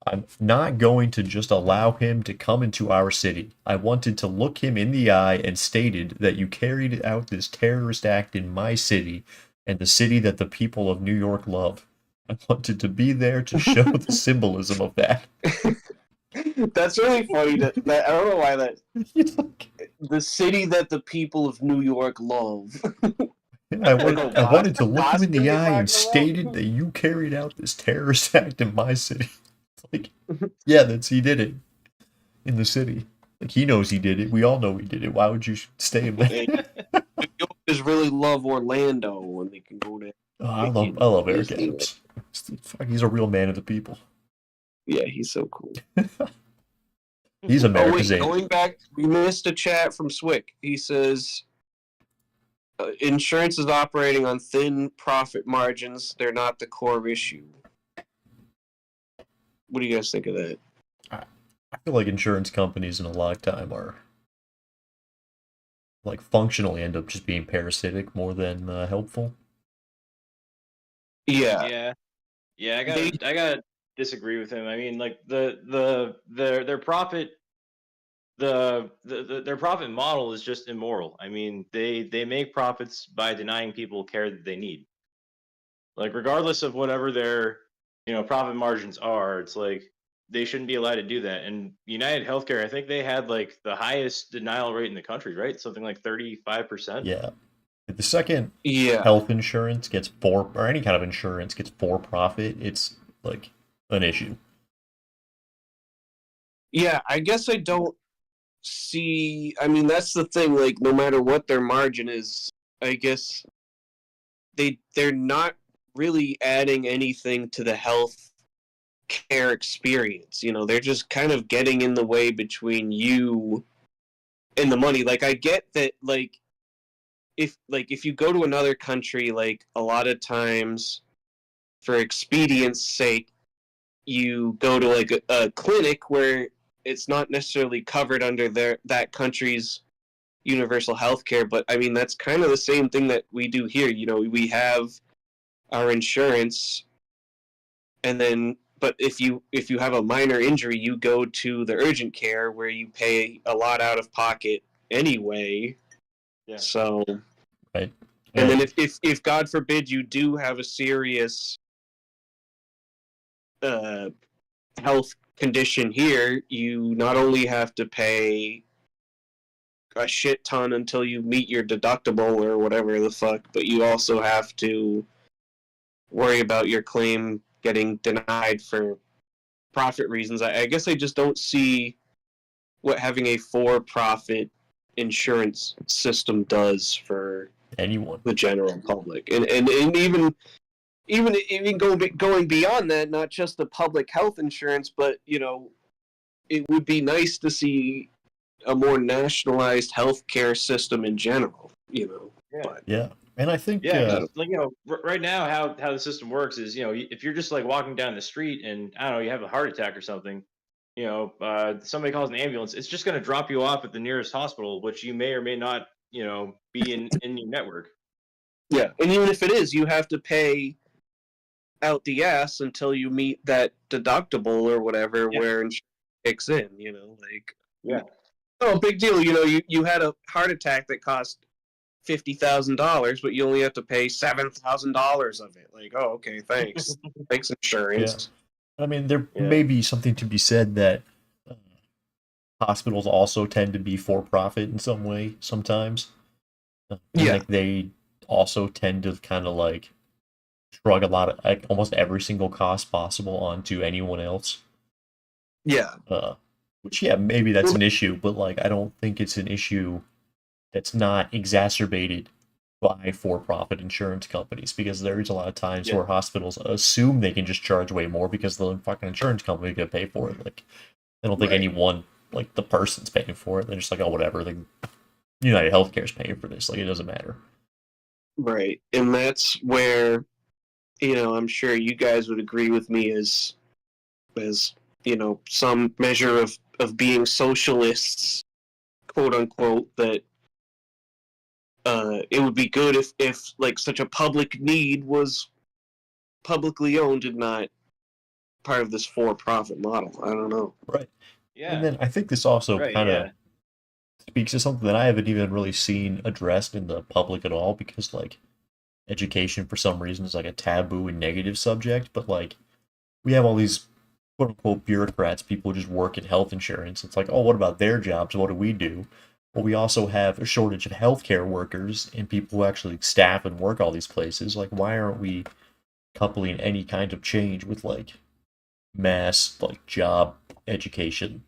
Speaker 1: I'm not going to just allow him to come into our city. I wanted to look him in the eye and stated that you carried out this terrorist act in my city and the city that the people of New York love. I wanted to be there to show the symbolism of that.
Speaker 2: That's really funny. That I don't know why that
Speaker 1: It's like,
Speaker 2: the city that the people of New York love.
Speaker 1: I wanted to look him in the
Speaker 2: Boston,
Speaker 1: eye and
Speaker 2: Boston.
Speaker 1: stated that you carried out this terrorist act in my city. It's like, yeah, he did it in the city. Like, he knows he did it. We all know he did it. Why would you stay in there?
Speaker 2: New Yorkers really love Orlando when they can go there.
Speaker 1: Oh, I love Eric
Speaker 2: Disney.
Speaker 1: Adams. He's a real man of the people.
Speaker 2: Yeah, he's so cool.
Speaker 1: He's America's
Speaker 2: wait,
Speaker 1: angel.
Speaker 2: going back, we missed a chat from Swick. He says, insurance is operating on thin profit margins. They're not the core issue. What do you guys think of that?
Speaker 1: I feel like insurance companies in a lot of time are like functionally end up just being parasitic more than helpful.
Speaker 2: Yeah.
Speaker 3: Yeah. I gotta disagree with him. I mean, like their profit, their profit model is just immoral. I mean, they make profits by denying people care that they need. Like, regardless of whatever their profit margins are, it's like, they shouldn't be allowed to do that. And United Healthcare, I think they had like the highest denial rate in the country, right? Something like 35%.
Speaker 1: Yeah. The second
Speaker 2: Yeah.
Speaker 1: health insurance gets or any kind of insurance gets for profit, it's like an issue.
Speaker 2: Yeah, I guess I don't see. I mean, that's the thing. Like, no matter what their margin is, I guess they're not really adding anything to the health care experience. You know, they're just kind of getting in the way between you and the money. Like, I get that. If you go to another country, like a lot of times, for expedience sake, you go to like a clinic where it's not necessarily covered under that country's universal health care. But I mean, that's kind of the same thing that we do here. You know, we have our insurance, and then but if you have a minor injury, you go to the urgent care where you pay a lot out of pocket anyway.
Speaker 3: Yeah.
Speaker 2: So,
Speaker 1: right.
Speaker 2: And then if God forbid you do have a serious health condition here, you not only have to pay a shit ton until you meet your deductible or whatever the fuck, but you also have to worry about your claim getting denied for profit reasons. I guess I just don't see what having a for-profit insurance system does for
Speaker 1: anyone,
Speaker 2: the general public, and even going beyond that, not just the public health insurance, but you know, it would be nice to see a more nationalized healthcare system in general. You know,
Speaker 3: Yeah.
Speaker 2: but
Speaker 1: yeah. And I think
Speaker 3: like, you know, right now how the system works is, you know, if you're just like walking down the street and I don't know, you have a heart attack or something, you know, somebody calls an ambulance, it's just going to drop you off at the nearest hospital, which you may or may not, you know, be in your network.
Speaker 2: yeah, and even if it is, you have to pay out the ass until you meet that deductible or whatever,
Speaker 3: Yeah.
Speaker 2: where insurance kicks in. You know, like
Speaker 3: Yeah.
Speaker 2: oh, big deal. You know, you had a heart attack that cost $50,000, but you only have to pay $7,000 of it. Like, oh, okay, thanks, thanks insurance.
Speaker 1: I mean, there may be something to be said that hospitals also tend to be for profit in some way sometimes.
Speaker 2: Yeah.
Speaker 1: Like they also tend to kind of like shrug a lot of like almost every single cost possible onto anyone else.
Speaker 2: Yeah.
Speaker 1: Which maybe that's an issue, but like I don't think it's an issue that's not exacerbated by for-profit insurance companies, because there's a lot of times where hospitals assume they can just charge way more because the fucking insurance company can pay for it. Like I don't think anyone, like the person's paying for it. They're just like, oh, whatever. The United Healthcare's paying for this. Like it doesn't matter.
Speaker 2: Right, and that's where, you know, I'm sure you guys would agree with me as you know, some measure of being socialists, quote unquote, that it would be good if like such a public need was publicly owned and not part of this for-profit model. I don't know.
Speaker 1: Right.
Speaker 3: Yeah.
Speaker 1: And then I think this also kind of speaks to something that I haven't even really seen addressed in the public at all, because like education for some reason is like a taboo and negative subject, but like we have all these quote unquote bureaucrats, people who just work in health insurance. It's like, oh, what about their jobs? What do we do? Well, we also have a shortage of healthcare workers and people who actually staff and work all these places. Like, why aren't we coupling any kind of change with like mass like job education,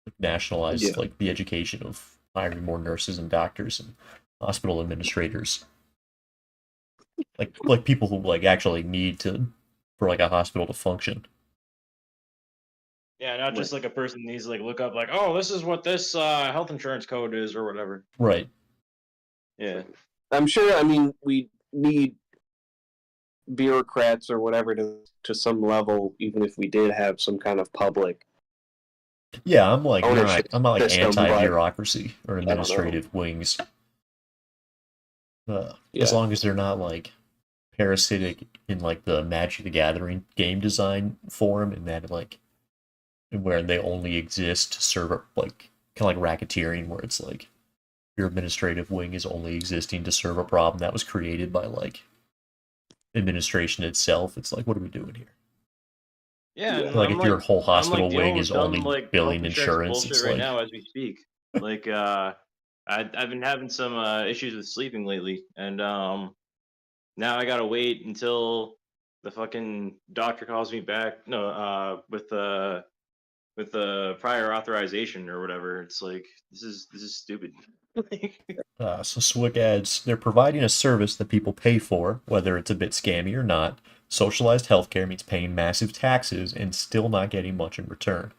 Speaker 1: like nationalize like the education of hiring more nurses and doctors and hospital administrators, like people who like actually need to for like a hospital to function.
Speaker 3: Yeah, not just like a person needs to like look up like, oh, this is what this health insurance code is or whatever.
Speaker 1: Right.
Speaker 3: Yeah.
Speaker 2: I'm sure. I mean, we need bureaucrats or whatever to some level, even if we did have some kind of public.
Speaker 1: Yeah, I'm like I'm not like
Speaker 2: system,
Speaker 1: anti-bureaucracy or administrative wings. As long as they're not like parasitic in like the Magic the Gathering game design form, and that like where they only exist to serve like kind of like racketeering, where it's like your administrative wing is only existing to serve a problem that was created by like administration itself. It's like, what are we doing here?
Speaker 3: Yeah, and
Speaker 1: Like if your whole
Speaker 3: I'm
Speaker 1: hospital
Speaker 3: like
Speaker 1: wing
Speaker 3: dealing
Speaker 1: is
Speaker 3: with some
Speaker 1: only
Speaker 3: like health
Speaker 1: billing
Speaker 3: insurance
Speaker 1: insurance,
Speaker 3: bullshit
Speaker 1: it's
Speaker 3: right
Speaker 1: like,
Speaker 3: now as we speak. Like I've been having some issues with sleeping lately, and now I gotta wait until the fucking doctor calls me back. No, with the prior authorization or whatever. It's like this is stupid.
Speaker 1: So Swick adds, they're providing a service that people pay for, whether it's a bit scammy or not. Socialized healthcare means paying massive taxes and still not getting much in return.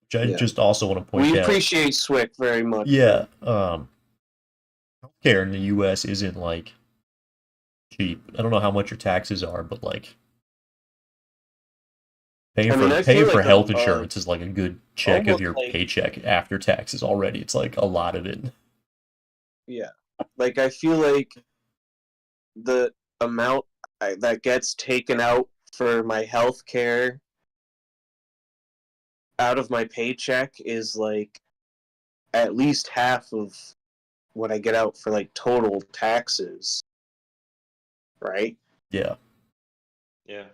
Speaker 1: Which I
Speaker 2: Yeah.
Speaker 1: just also want to point
Speaker 2: We
Speaker 1: out.
Speaker 2: appreciate Swick very much.
Speaker 1: Yeah, healthcare in the U.S. isn't like cheap. I don't know how much your taxes are, but like paying
Speaker 2: I
Speaker 1: paying
Speaker 2: feel
Speaker 1: for
Speaker 2: like
Speaker 1: health insurance is like a good check of
Speaker 2: almost
Speaker 1: your
Speaker 2: like,
Speaker 1: paycheck after taxes already. It's like a lot of it.
Speaker 2: yeah, like I feel like the amount that gets taken out for my health care out of my paycheck is like at least half of what I get out for like total taxes, right?
Speaker 1: Yeah,
Speaker 3: Yeah.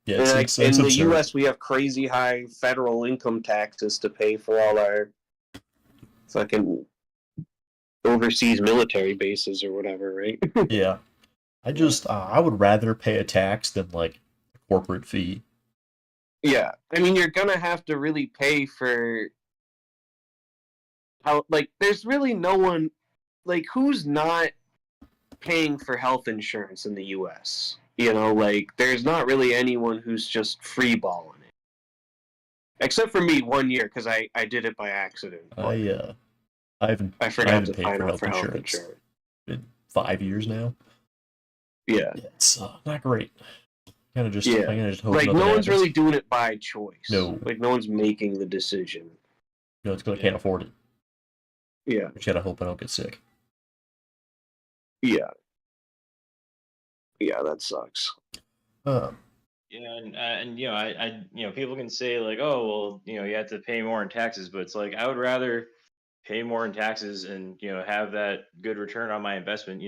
Speaker 1: yeah,
Speaker 2: And like
Speaker 1: it's
Speaker 2: in the
Speaker 1: absurd.
Speaker 2: U.S., we have crazy high federal income taxes to pay for all our fucking overseas military bases or whatever, right?
Speaker 1: Yeah, I would rather pay a tax than like a corporate fee.
Speaker 2: Yeah, I mean, you're gonna have to really pay for how, like, there's really no one, like, who's not paying for health insurance in the US? You know, like, there's not really anyone who's just freeballing it. Except for me 1 year, because I did it by accident. But
Speaker 1: I haven't
Speaker 2: I
Speaker 1: I
Speaker 2: forgot
Speaker 1: haven't
Speaker 2: to
Speaker 1: paid
Speaker 2: sign
Speaker 1: for
Speaker 2: up
Speaker 1: health
Speaker 2: for health
Speaker 1: insurance
Speaker 2: insurance.
Speaker 1: in 5 years now.
Speaker 2: Yeah.
Speaker 1: Yeah, it's not great.
Speaker 2: Yeah.
Speaker 1: I kind of just hope
Speaker 2: Like,
Speaker 1: nothing
Speaker 2: no one's
Speaker 1: happens.
Speaker 2: really doing it by choice.
Speaker 1: No,
Speaker 2: Like, no one's making the decision.
Speaker 1: no, it's because I
Speaker 3: Yeah.
Speaker 1: can't afford it.
Speaker 2: Yeah.
Speaker 1: I just gotta hope I don't get sick.
Speaker 2: Yeah. Yeah, that sucks.
Speaker 1: Um,
Speaker 3: Yeah, and people can say like, oh well, you have to pay more in taxes, but it's like I would rather pay more in taxes and have that good return on my investment.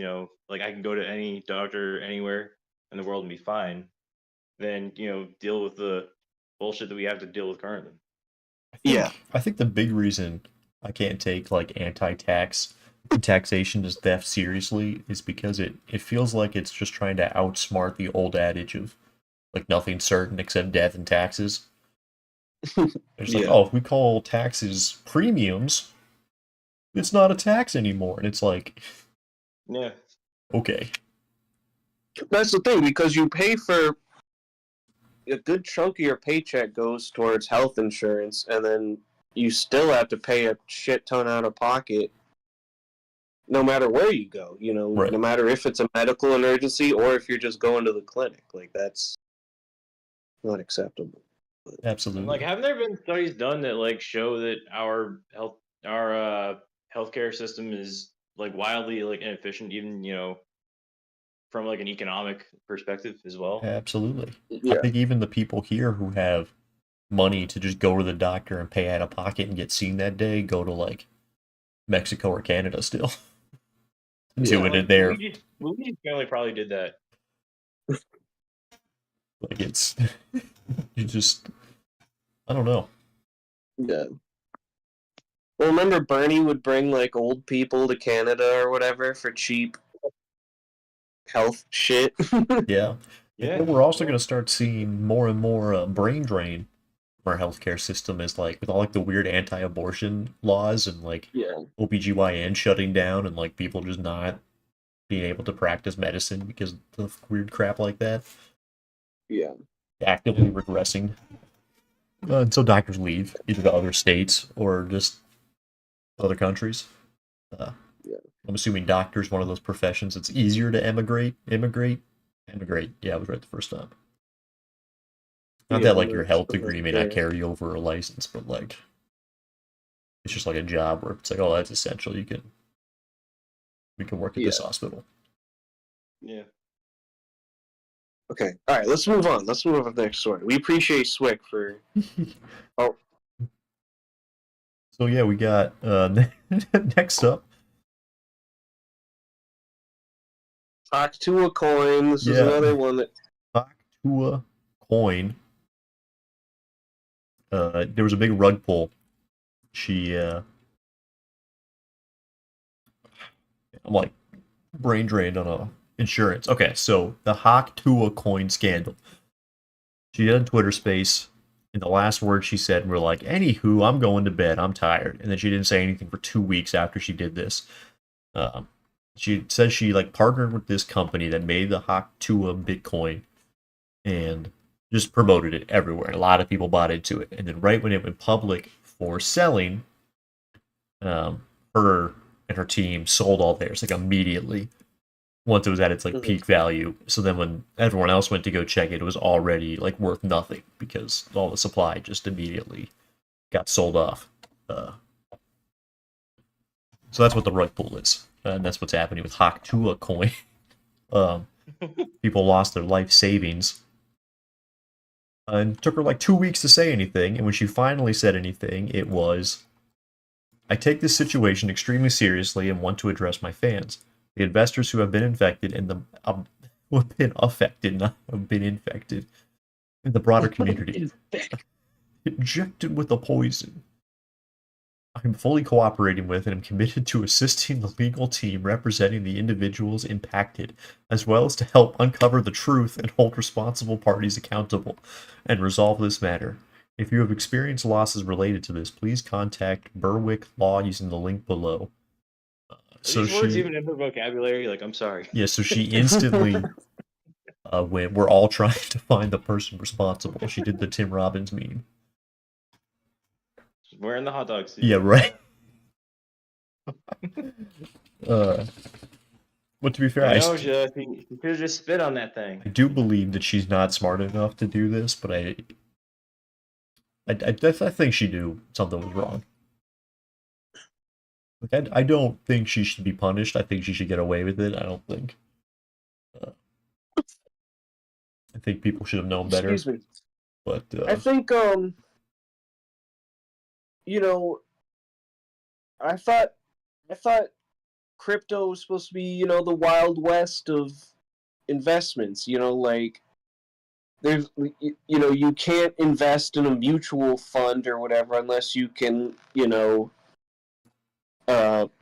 Speaker 3: Like I can go to any doctor anywhere in the world and be fine, than deal with the bullshit that we have to deal with currently.
Speaker 2: Yeah.
Speaker 1: I think the big reason I can't take like anti-tax taxation as theft seriously is because it feels like it's just trying to outsmart the old adage of like nothing's certain except death and taxes. It's like,
Speaker 2: Yeah.
Speaker 1: oh, if we call taxes premiums, it's not a tax anymore. And it's like,
Speaker 3: Yeah.
Speaker 1: okay.
Speaker 2: That's the thing, because you pay for a good chunk of your paycheck goes towards health insurance, and then you still have to pay a shit ton out of pocket no matter where you go,
Speaker 1: Right.
Speaker 2: no matter if it's a medical emergency or if you're just going to the clinic. Like, that's not acceptable.
Speaker 3: And
Speaker 1: Absolutely.
Speaker 3: like, haven't there been studies done that like show that our healthcare system is like wildly like inefficient, even from like an economic perspective as well?
Speaker 1: Absolutely. I
Speaker 2: Yeah.
Speaker 1: think even the people here who have money to just go to the doctor and pay out of pocket and get seen that day go to like Mexico or Canada still. Doing
Speaker 3: like,
Speaker 1: it there.
Speaker 3: Luigi's family probably did that.
Speaker 1: Like it's you just I don't know.
Speaker 2: Yeah. Well, remember Bernie would bring like old people to Canada or whatever for cheap health shit?
Speaker 1: Yeah.
Speaker 3: Yeah.
Speaker 1: And we're also going to start seeing more and more brain drain from our healthcare system is like with all like the weird anti-abortion laws and like
Speaker 2: Yeah.
Speaker 1: OBGYN shutting down and like people just not being able to practice medicine because of weird crap like that.
Speaker 2: Yeah.
Speaker 1: Actively regressing until doctors leave either to other states or just other countries. Uh,
Speaker 2: Yeah.
Speaker 1: I'm assuming doctors one of those professions it's easier to immigrate. Yeah, I was right the first time. Not
Speaker 2: Yeah,
Speaker 1: that like your health
Speaker 2: for
Speaker 1: degree may not
Speaker 2: sure.
Speaker 1: carry over a license, but like it's just like a job where it's like, oh, that's essential. We can work at this hospital.
Speaker 3: Yeah.
Speaker 2: Okay. All right. Let's move on. Let's move on to the next story. We appreciate Swick for. Oh.
Speaker 1: So yeah, we got next up.
Speaker 2: Octua coin. This is another one that.
Speaker 1: Tua coin. There was a big rug pull. I'm like brain drained on insurance. Okay, so the Hawk Tua coin scandal. She did a Twitter space, and the last word she said were like, "Anywho, I'm going to bed. I'm tired." And then she didn't say anything for 2 weeks after she did this. She says she like partnered with this company that made the Hawk Tua Bitcoin, and just promoted it everywhere. A lot of people bought into it, and then right when it went public for selling, her and her team sold all theirs like immediately once it was at its like peak value. So then when everyone else went to go check it, it was already like worth nothing because all the supply just immediately got sold off. So that's what the rug pull is, and that's what's happening with Hawk Tua coin. People lost their life savings. And it took her like 2 weeks to say anything, and when she finally said anything, it was, "I take this situation extremely seriously and want to address my fans. The investors who have been infected and the who have been affected, not have been infected, in the broader community, injected with a poison. I'm fully cooperating with and am committed to assisting the legal team representing the individuals impacted, as well as to help uncover the truth and hold responsible parties accountable, and resolve this matter. If you have experienced losses related to this, please contact Berwick Law using the link below."
Speaker 3: Are these words even in her vocabulary? Like, I'm sorry.
Speaker 1: Yeah, so she instantly went, "We're all trying to find the person responsible." She did the Tim Robbins meme.
Speaker 3: Wearing the hot dog suit.
Speaker 1: Yeah, right. But to be fair,
Speaker 3: I know, you could have just spit on that thing.
Speaker 1: I do believe that she's not smart enough to do this, but I think she knew something was wrong. Like, I don't think she should be punished. I think she should get away with it. I don't think. I think people should have known better.
Speaker 2: Excuse me.
Speaker 1: But
Speaker 2: I think you know, I thought crypto was supposed to be, the Wild West of investments. Like there's, you can't invest in a mutual fund or whatever unless you can,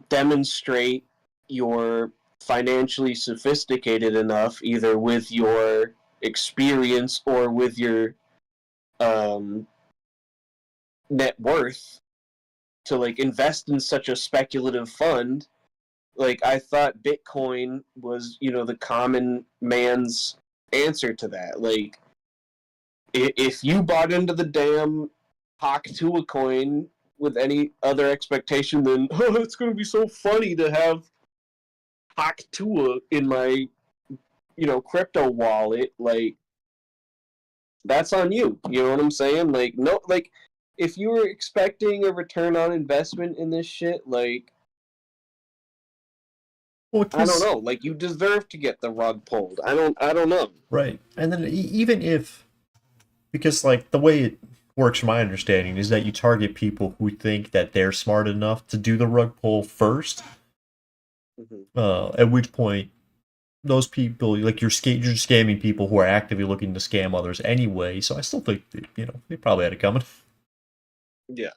Speaker 2: demonstrate you're financially sophisticated enough, either with your experience or with your net worth, to like invest in such a speculative fund. Like, I thought Bitcoin was, the common man's answer to that. Like, if you bought into the damn Hawk Tua coin with any other expectation than, "Oh, it's going to be so funny to have Hawk Tua in my, crypto wallet," like, that's on you. You know what I'm saying? Like, no, like, if you were expecting a return on investment in this shit, like,
Speaker 1: well,
Speaker 2: I don't know. Like, you deserve to get the rug pulled. I don't know.
Speaker 1: Right, and then even if, because like the way it works, from my understanding, is that you target people who think that they're smart enough to do the rug pull first. At which point, those people, like, you're scamming people who are actively looking to scam others anyway. So I still think that, they probably had it coming.
Speaker 2: Yeah.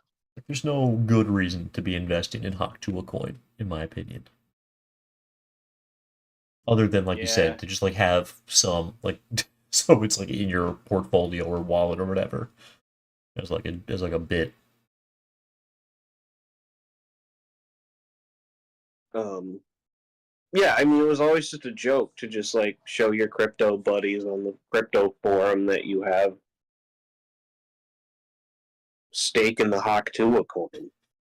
Speaker 1: There's no good reason to be investing in Hawk Tua coin, in my opinion. Other than, like you said, to just like have some, like, so it's like in your portfolio or wallet or whatever, as like a bit.
Speaker 2: Yeah, I mean, it was always just a joke to just like show your crypto buddies on the crypto forum that you have stake in the Hawk Tua coin,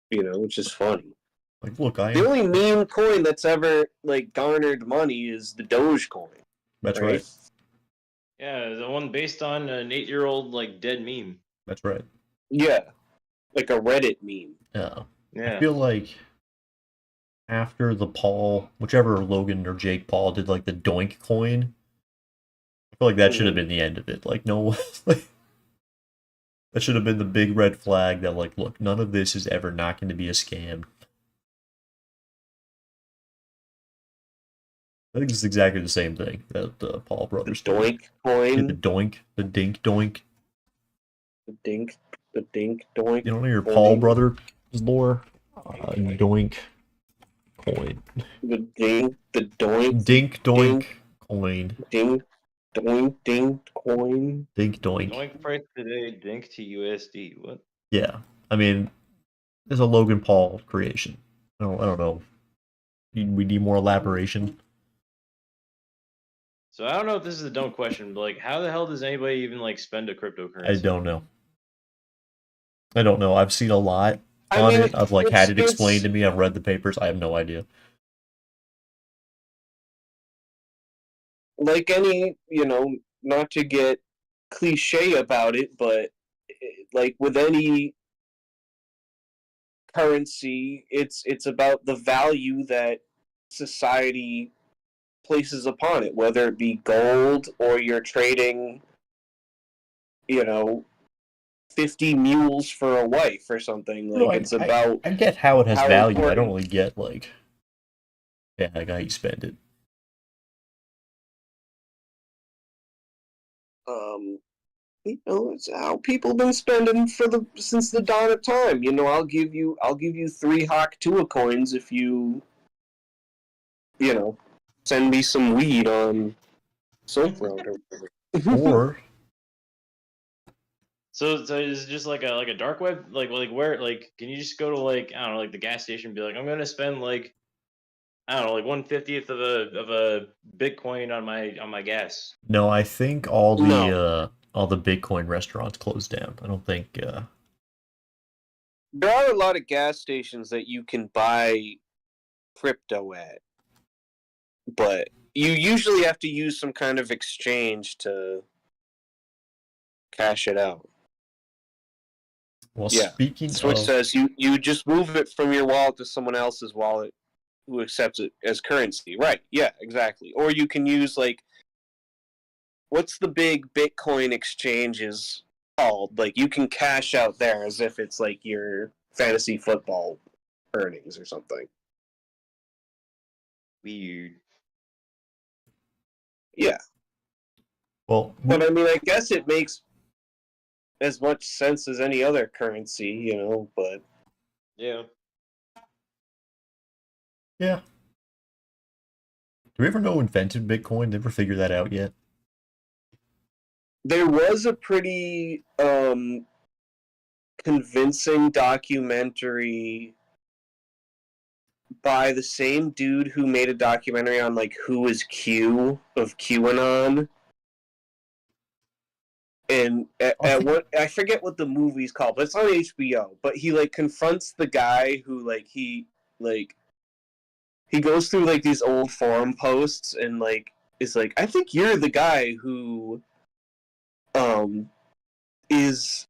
Speaker 2: which is funny.
Speaker 1: Like, look,
Speaker 2: the only meme coin that's ever like garnered money is the Dogecoin.
Speaker 1: That's right.
Speaker 3: Yeah, the one based on an 8-year-old like dead meme.
Speaker 1: That's right.
Speaker 2: Yeah, like a Reddit meme.
Speaker 1: Yeah. I feel like after the Paul, whichever Logan or Jake Paul did like the Doink coin, I feel like that should have been the end of it. Like, no, like, that should have been the big red flag that, like, look, none of this is ever not going to be a scam. I think it's exactly the same thing that Paul
Speaker 2: The
Speaker 1: Brothers did.
Speaker 2: doink
Speaker 1: Yeah, the
Speaker 2: coin.
Speaker 1: doink, the dink doink.
Speaker 2: The dink doink.
Speaker 1: You don't know your
Speaker 2: coin.
Speaker 1: Paul Brothers lore? Doink coin.
Speaker 2: The dink. The doink.
Speaker 1: Dink doink
Speaker 2: Dink.
Speaker 1: coin.
Speaker 2: Dink. Doink. Dink coin.
Speaker 1: Dink doink.
Speaker 3: Doink price today, dink to USD. What?
Speaker 1: Yeah, I mean, it's a Logan Paul creation. I don't know. We need more elaboration.
Speaker 3: So I don't know if this is a dumb question, but like, how the hell does anybody even like spend a cryptocurrency?
Speaker 1: I don't know. I've seen a lot on it. I've like had it explained to me. I've read the papers. I have no idea.
Speaker 2: Like any, not to get cliche about it, but like with any currency, it's about the value that society places upon it, whether it be gold or you're trading, 50 mules for a wife or something. Like,
Speaker 1: No,
Speaker 2: it's about
Speaker 1: I get how it has
Speaker 2: how
Speaker 1: value. I
Speaker 2: important-
Speaker 1: don't really get like how you spend it.
Speaker 2: It's how people been spending since the dawn of time. I'll give you 3 Hawk coins if you send me some weed on Silk Road or whatever.
Speaker 1: Or
Speaker 3: So is it just like a dark web? Like where like can you just go to like I don't know like the gas station and be like I'm gonna spend like I don't know like 1/50th of a Bitcoin on my gas.
Speaker 1: no, I think all the Bitcoin restaurants closed down. I don't think
Speaker 2: There are a lot of gas stations that you can buy crypto at, but you usually have to use some kind of exchange to cash it out.
Speaker 1: well,
Speaker 2: Yeah.
Speaker 1: speaking
Speaker 2: Switch
Speaker 1: of
Speaker 2: says you just move it from your wallet to someone else's wallet who accepts it as currency. Right. Yeah, exactly. Or you can use like what's the big Bitcoin exchanges called? Like you can cash out there as if it's like your fantasy football earnings or something.
Speaker 3: Weird.
Speaker 2: Yeah.
Speaker 1: well,
Speaker 2: But I mean I guess it makes as much sense as any other currency, but
Speaker 3: Yeah.
Speaker 1: yeah. Do we ever know who invented Bitcoin? Never figured that out yet.
Speaker 2: there was a pretty convincing documentary by the same dude who made a documentary on like who is Q of QAnon. And at what I forget what the movie's called, but it's on HBO. But he like confronts the guy who he goes through like these old forum posts and like is like, I think you're the guy who is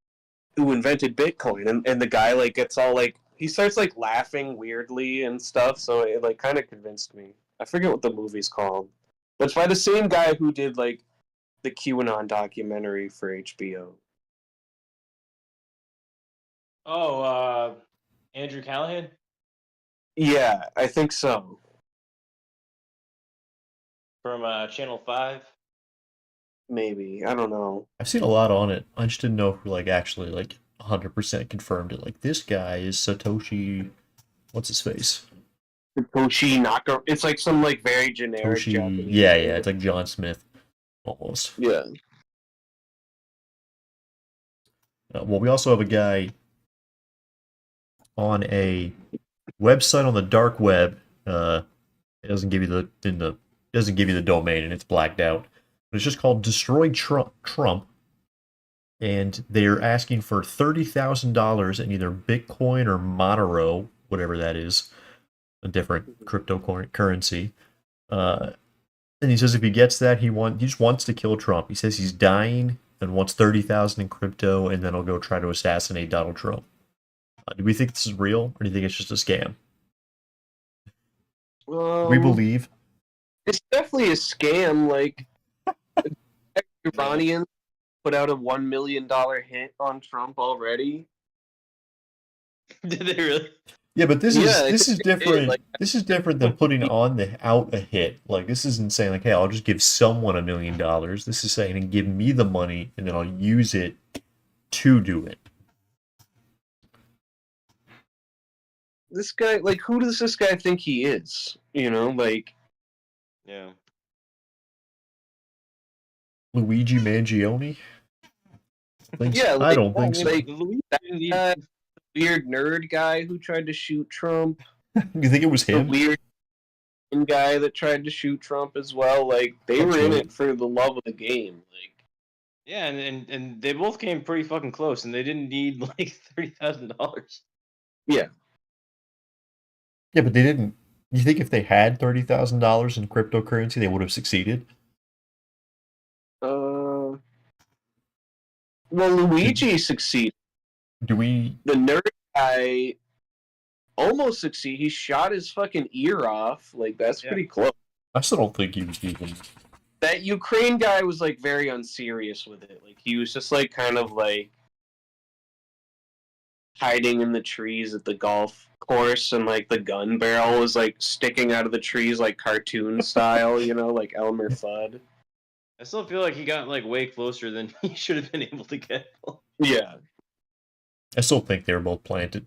Speaker 2: who invented Bitcoin, and the guy like gets all like he starts like laughing weirdly and stuff. So it like kind of convinced me. I forget what the movie's called, but it's by the same guy who did like the QAnon documentary for HBO.
Speaker 3: Oh, Andrew Callahan?
Speaker 2: Yeah, I think so.
Speaker 3: From Channel 5.
Speaker 2: Maybe, I don't know.
Speaker 1: I've seen a lot on it. I just didn't know who like actually like 100% confirmed it. Like this guy is Satoshi. What's his face?
Speaker 2: Satoshi Naka. It's like some like very generic
Speaker 1: Satoshi.
Speaker 2: Japanese.
Speaker 1: Yeah, it's like John Smith, almost.
Speaker 2: Yeah.
Speaker 1: Well, we also have a guy on a website on the dark web. It doesn't give you it doesn't give you the domain, and it's blacked out. But it's just called Destroy Trump, and they're asking for $30,000 in either Bitcoin or Monero, whatever that is, a different cryptocurrency. And he says if he gets that, he just wants to kill Trump. He says he's dying and wants 30,000 in crypto, and then he'll go try to assassinate Donald Trump. Do we think this is real, or do you think it's just a scam? We believe.
Speaker 2: It's definitely a scam. Like, Iranians put out a $1 million hit on Trump already.
Speaker 3: Did they really?
Speaker 1: Yeah, but this
Speaker 2: Yeah, I
Speaker 1: is
Speaker 2: think they did,
Speaker 1: different.
Speaker 2: like,
Speaker 1: This is different than putting on the out a hit. Like this isn't saying like, hey, I'll just give someone $1 million. This is saying, give me the money and then I'll use it to do it.
Speaker 2: this guy, like, who does this guy think he is? You know, like,
Speaker 3: Yeah.
Speaker 1: Luigi Mangione?
Speaker 2: yeah,
Speaker 1: I
Speaker 2: like,
Speaker 1: don't think so.
Speaker 2: like
Speaker 3: Louis
Speaker 2: that
Speaker 3: didn't need-
Speaker 2: guy, weird nerd guy who tried to shoot Trump,
Speaker 1: You think it was
Speaker 2: the
Speaker 1: him?
Speaker 2: weird guy that tried to shoot Trump as well. Like, they were in it for the love of the game. Like,
Speaker 3: Yeah, and they both came pretty fucking close, and they didn't need like $30,000.
Speaker 2: yeah,
Speaker 1: Yeah, but they didn't. You think if they had $30,000 in cryptocurrency, they would have succeeded?
Speaker 2: well, Luigi succeeded.
Speaker 1: Do we?
Speaker 2: The nerd guy almost succeeded. He shot his fucking ear off. Like, that's
Speaker 3: Yeah.
Speaker 2: pretty close.
Speaker 1: I still don't think he was even.
Speaker 2: That Ukraine guy was like very unserious with it. Like, he was just like kind of like hiding in the trees at the golf course, and like the gun barrel was like sticking out of the trees like cartoon style, you know, like Elmer Fudd.
Speaker 3: I still feel like he got like way closer than he should have been able to get.
Speaker 2: Yeah.
Speaker 1: I still think they were both planted.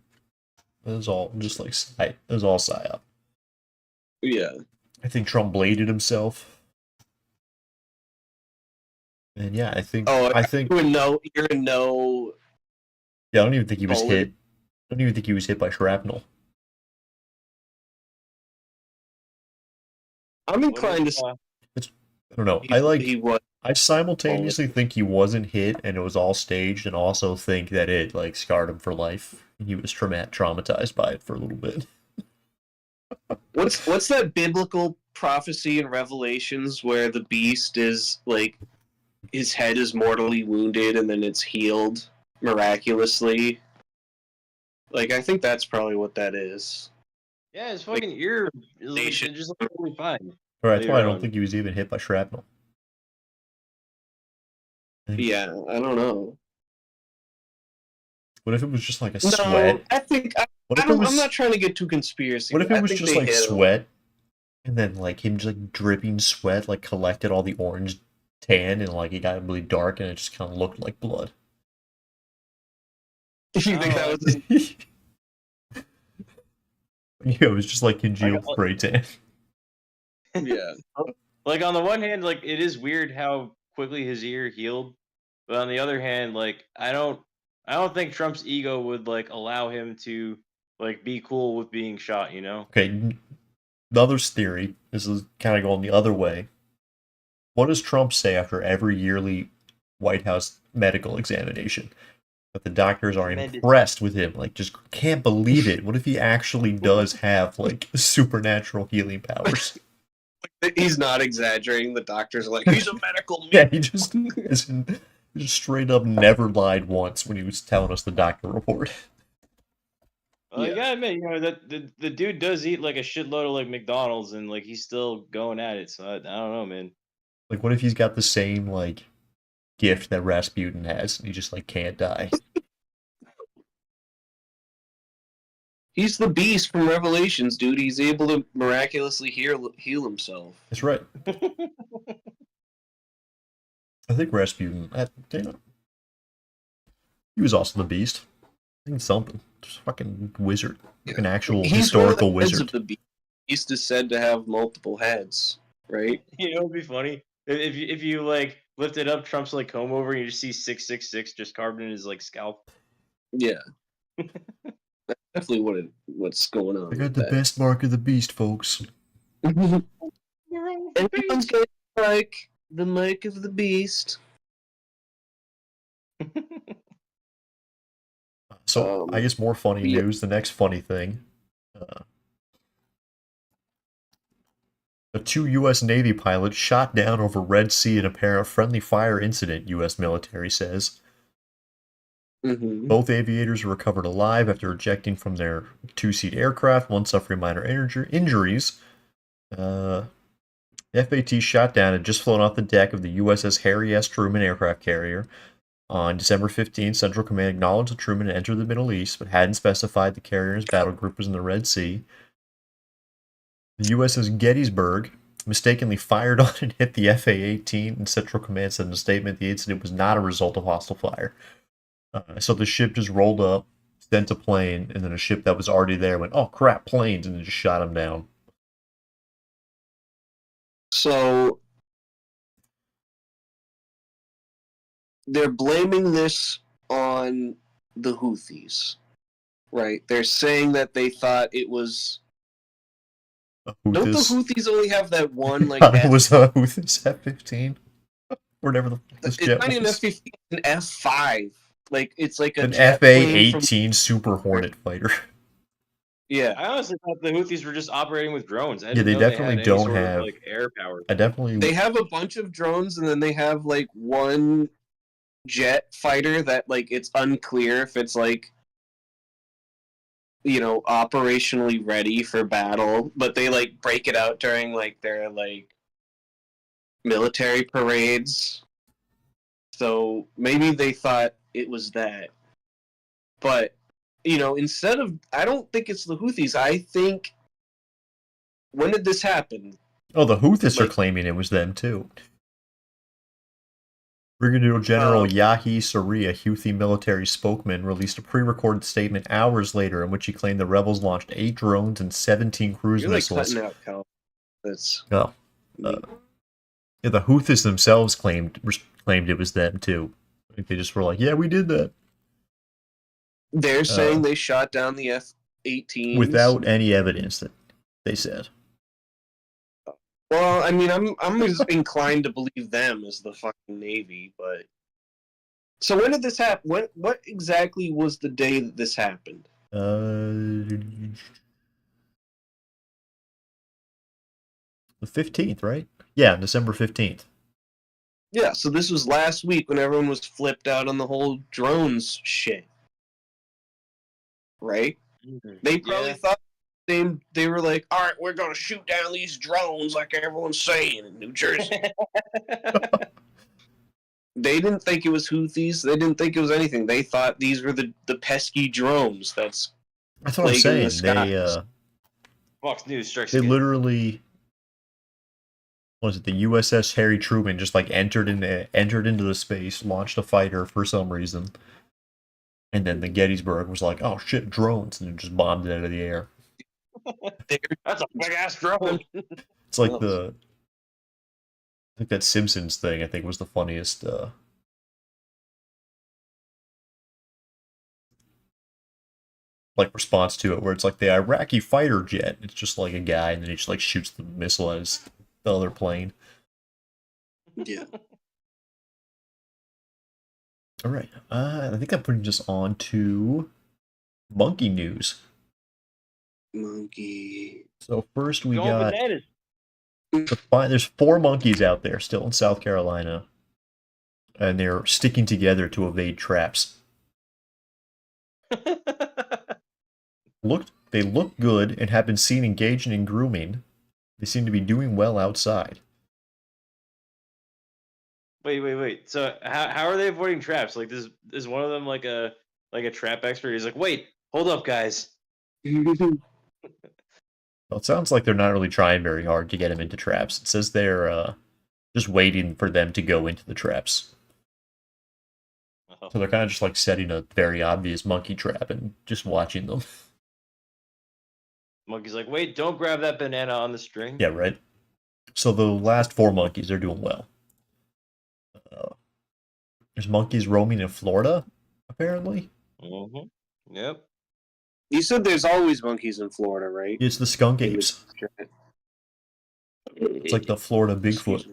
Speaker 1: It was all just like it was all psyop.
Speaker 2: Yeah.
Speaker 1: I think Trump bladed himself. And yeah, I think
Speaker 2: Oh, you're in no
Speaker 1: yeah, I don't even think he was
Speaker 2: bullet.
Speaker 1: hit. I don't even think he was hit by shrapnel.
Speaker 2: I'm inclined to say
Speaker 1: I don't know.
Speaker 2: he was.
Speaker 1: I simultaneously think he wasn't hit and it was all staged, and also think that it like scarred him for life. He was traumatized by it for a little bit.
Speaker 2: What's that biblical prophecy in Revelations where the beast is like his head is mortally wounded and then it's healed miraculously? Like, I think that's probably what that is.
Speaker 3: Yeah, his fucking ear is
Speaker 2: Nation.
Speaker 3: just totally fine.
Speaker 1: Or that's why I
Speaker 3: Later
Speaker 1: don't
Speaker 3: on.
Speaker 1: think he was even hit by shrapnel.
Speaker 2: Yeah, I don't know.
Speaker 1: What if it was just like a
Speaker 2: No,
Speaker 1: sweat?
Speaker 2: I think
Speaker 1: What if it was?
Speaker 2: I'm not trying to get too conspiracy.
Speaker 1: What if
Speaker 2: but
Speaker 1: it
Speaker 2: I
Speaker 1: was
Speaker 2: think
Speaker 1: just
Speaker 2: they
Speaker 1: like
Speaker 2: hit him.
Speaker 1: sweat, and then like him just like dripping sweat like collected all the orange tan and like it got really dark and it just kind of looked like blood.
Speaker 2: You think that was?
Speaker 1: Yeah, it was just like congealed spray tan.
Speaker 2: Yeah.
Speaker 3: Like on the one hand, like it is weird how quickly his ear healed, but on the other hand, like I don't think Trump's ego would like allow him to like be cool with being shot, you know?
Speaker 1: Okay, the other theory this is kind of going the other way. What does Trump say after every yearly White House medical examination? That the doctors are impressed with him, like just can't believe it. What if he actually does have like supernatural healing powers?
Speaker 2: He's not exaggerating. The doctors are like, he's a medical
Speaker 1: Yeah, he just straight up never lied once when he was telling us the doctor report.
Speaker 3: Well, you
Speaker 2: Yeah.
Speaker 3: gotta admit, you know that the dude does eat like a shitload of like McDonald's, and like he's still going at it. So I don't know, man.
Speaker 1: Like, what if he's got the same like gift that Rasputin has, and he just like can't die?
Speaker 2: He's the beast from Revelations, dude. He's able to miraculously heal himself.
Speaker 1: That's right. I think Rasputin. He was also the beast. I think something. Just fucking wizard. Like an actual
Speaker 2: He's
Speaker 1: historical
Speaker 2: one of the heads
Speaker 1: wizard.
Speaker 2: of the beast. Beast is said to have multiple heads, right?
Speaker 3: You know, it'd be funny if you like lifted up Trump's like comb over, and you just see 666 just carved in his like scalp.
Speaker 2: Yeah. That's definitely what's going on.
Speaker 1: I got the best mark of the beast, folks.
Speaker 2: Everyone's gonna like the mark of the beast.
Speaker 1: So I guess more funny
Speaker 2: yeah.
Speaker 1: news. The next funny thing. The 2 U.S. Navy pilots shot down over Red Sea in apparent friendly fire incident, U.S. military says.
Speaker 2: Mm-hmm.
Speaker 1: Both aviators were recovered alive after ejecting from their two-seat aircraft, one suffering minor injuries. The FAT shot down had just flown off the deck of the USS Harry S. Truman aircraft carrier On December 15th, Central Command acknowledged that Truman had entered the Middle East, but hadn't specified the carrier and his battle group was in the Red Sea. The USS Gettysburg mistakenly fired on and hit the FA-18, and Central Command said in a statement the incident was not a result of hostile fire. So the ship just rolled up, sent a plane, and then a ship that was already there went, oh crap, planes, and then just shot him down.
Speaker 2: So they're blaming this on the Houthis, right? They're saying that they thought it was. Don't the Houthis only have that one like?
Speaker 1: It was a Houthis F-15, whatever the fuck this jet
Speaker 2: was. It's not an F-15, an F-5. Like it's like
Speaker 1: an FA-18 Super Hornet fighter.
Speaker 2: Yeah,
Speaker 3: I honestly thought the Houthis were just operating with drones.
Speaker 1: Yeah, they definitely don't have
Speaker 3: like air power.
Speaker 2: They have a bunch of drones, and then they have like one jet fighter that like it's unclear if it's like operationally ready for battle, but they like break it out during like their like military parades. So maybe they thought it was that, but instead of, I don't think it's the Houthis. I think, when did this happen?
Speaker 1: Oh, the Houthis are claiming it was them too. Brigadier General Yahi Sari, a Houthi military spokesman, released a pre-recorded statement hours later in which he claimed the rebels launched 8 drones and 17 cruise missiles.
Speaker 2: Cutting out, Cal. That's
Speaker 1: yeah, the Houthis themselves claimed it was them too. They just were like, "Yeah, we did that."
Speaker 2: They're saying they shot down the F-18
Speaker 1: without any evidence, that they said.
Speaker 2: Well, I mean, I'm as inclined to believe them as the fucking Navy, but so when did this happen? What exactly was the day that this happened?
Speaker 1: The 15th, right? Yeah, December 15th.
Speaker 2: Yeah, so this was last week when everyone was flipped out on the whole drones shit. Right? Mm-hmm. They probably thought they were like, all right, we're going to shoot down these drones like everyone's saying in New Jersey. They didn't think it was Houthis. They didn't think it was anything. They thought these were the pesky drones that's
Speaker 1: what I'm saying.
Speaker 2: They,
Speaker 3: Fox News strikes
Speaker 1: they
Speaker 3: again.
Speaker 1: Literally, was it the USS Harry Truman just like entered into the space, launched a fighter for some reason, and then the Gettysburg was like, oh shit, drones, and it just bombed it out of the air.
Speaker 3: That's a big ass drone.
Speaker 1: It's like I think that Simpsons thing, I think, was the funniest like response to it, where it's like the Iraqi fighter jet. It's just like a guy, and then he just like shoots the missile at the other plane.
Speaker 2: Yeah.
Speaker 1: All right. I think I'm putting this on to monkey news.
Speaker 2: Monkey.
Speaker 1: So first we got there's 4 monkeys out there still in South Carolina, and they're sticking together to evade traps. They look good and have been seen engaging in grooming. They seem to be doing well outside.
Speaker 3: Wait. So how are they avoiding traps? Like, is one of them like a trap expert? He's like, wait, hold up, guys.
Speaker 1: Well, it sounds like they're not really trying very hard to get them into traps. It says they're just waiting for them to go into the traps.
Speaker 3: Oh.
Speaker 1: So they're kind of just like setting a very obvious monkey trap and just watching them.
Speaker 3: Monkey's like, wait, don't grab that banana on the string.
Speaker 1: Yeah, right. So the last 4 monkeys are doing well. There's monkeys roaming in Florida, apparently.
Speaker 3: Mm-hmm. Yep.
Speaker 2: You said there's always monkeys in Florida, right?
Speaker 1: It's the skunk apes. It's like the Florida Bigfoot.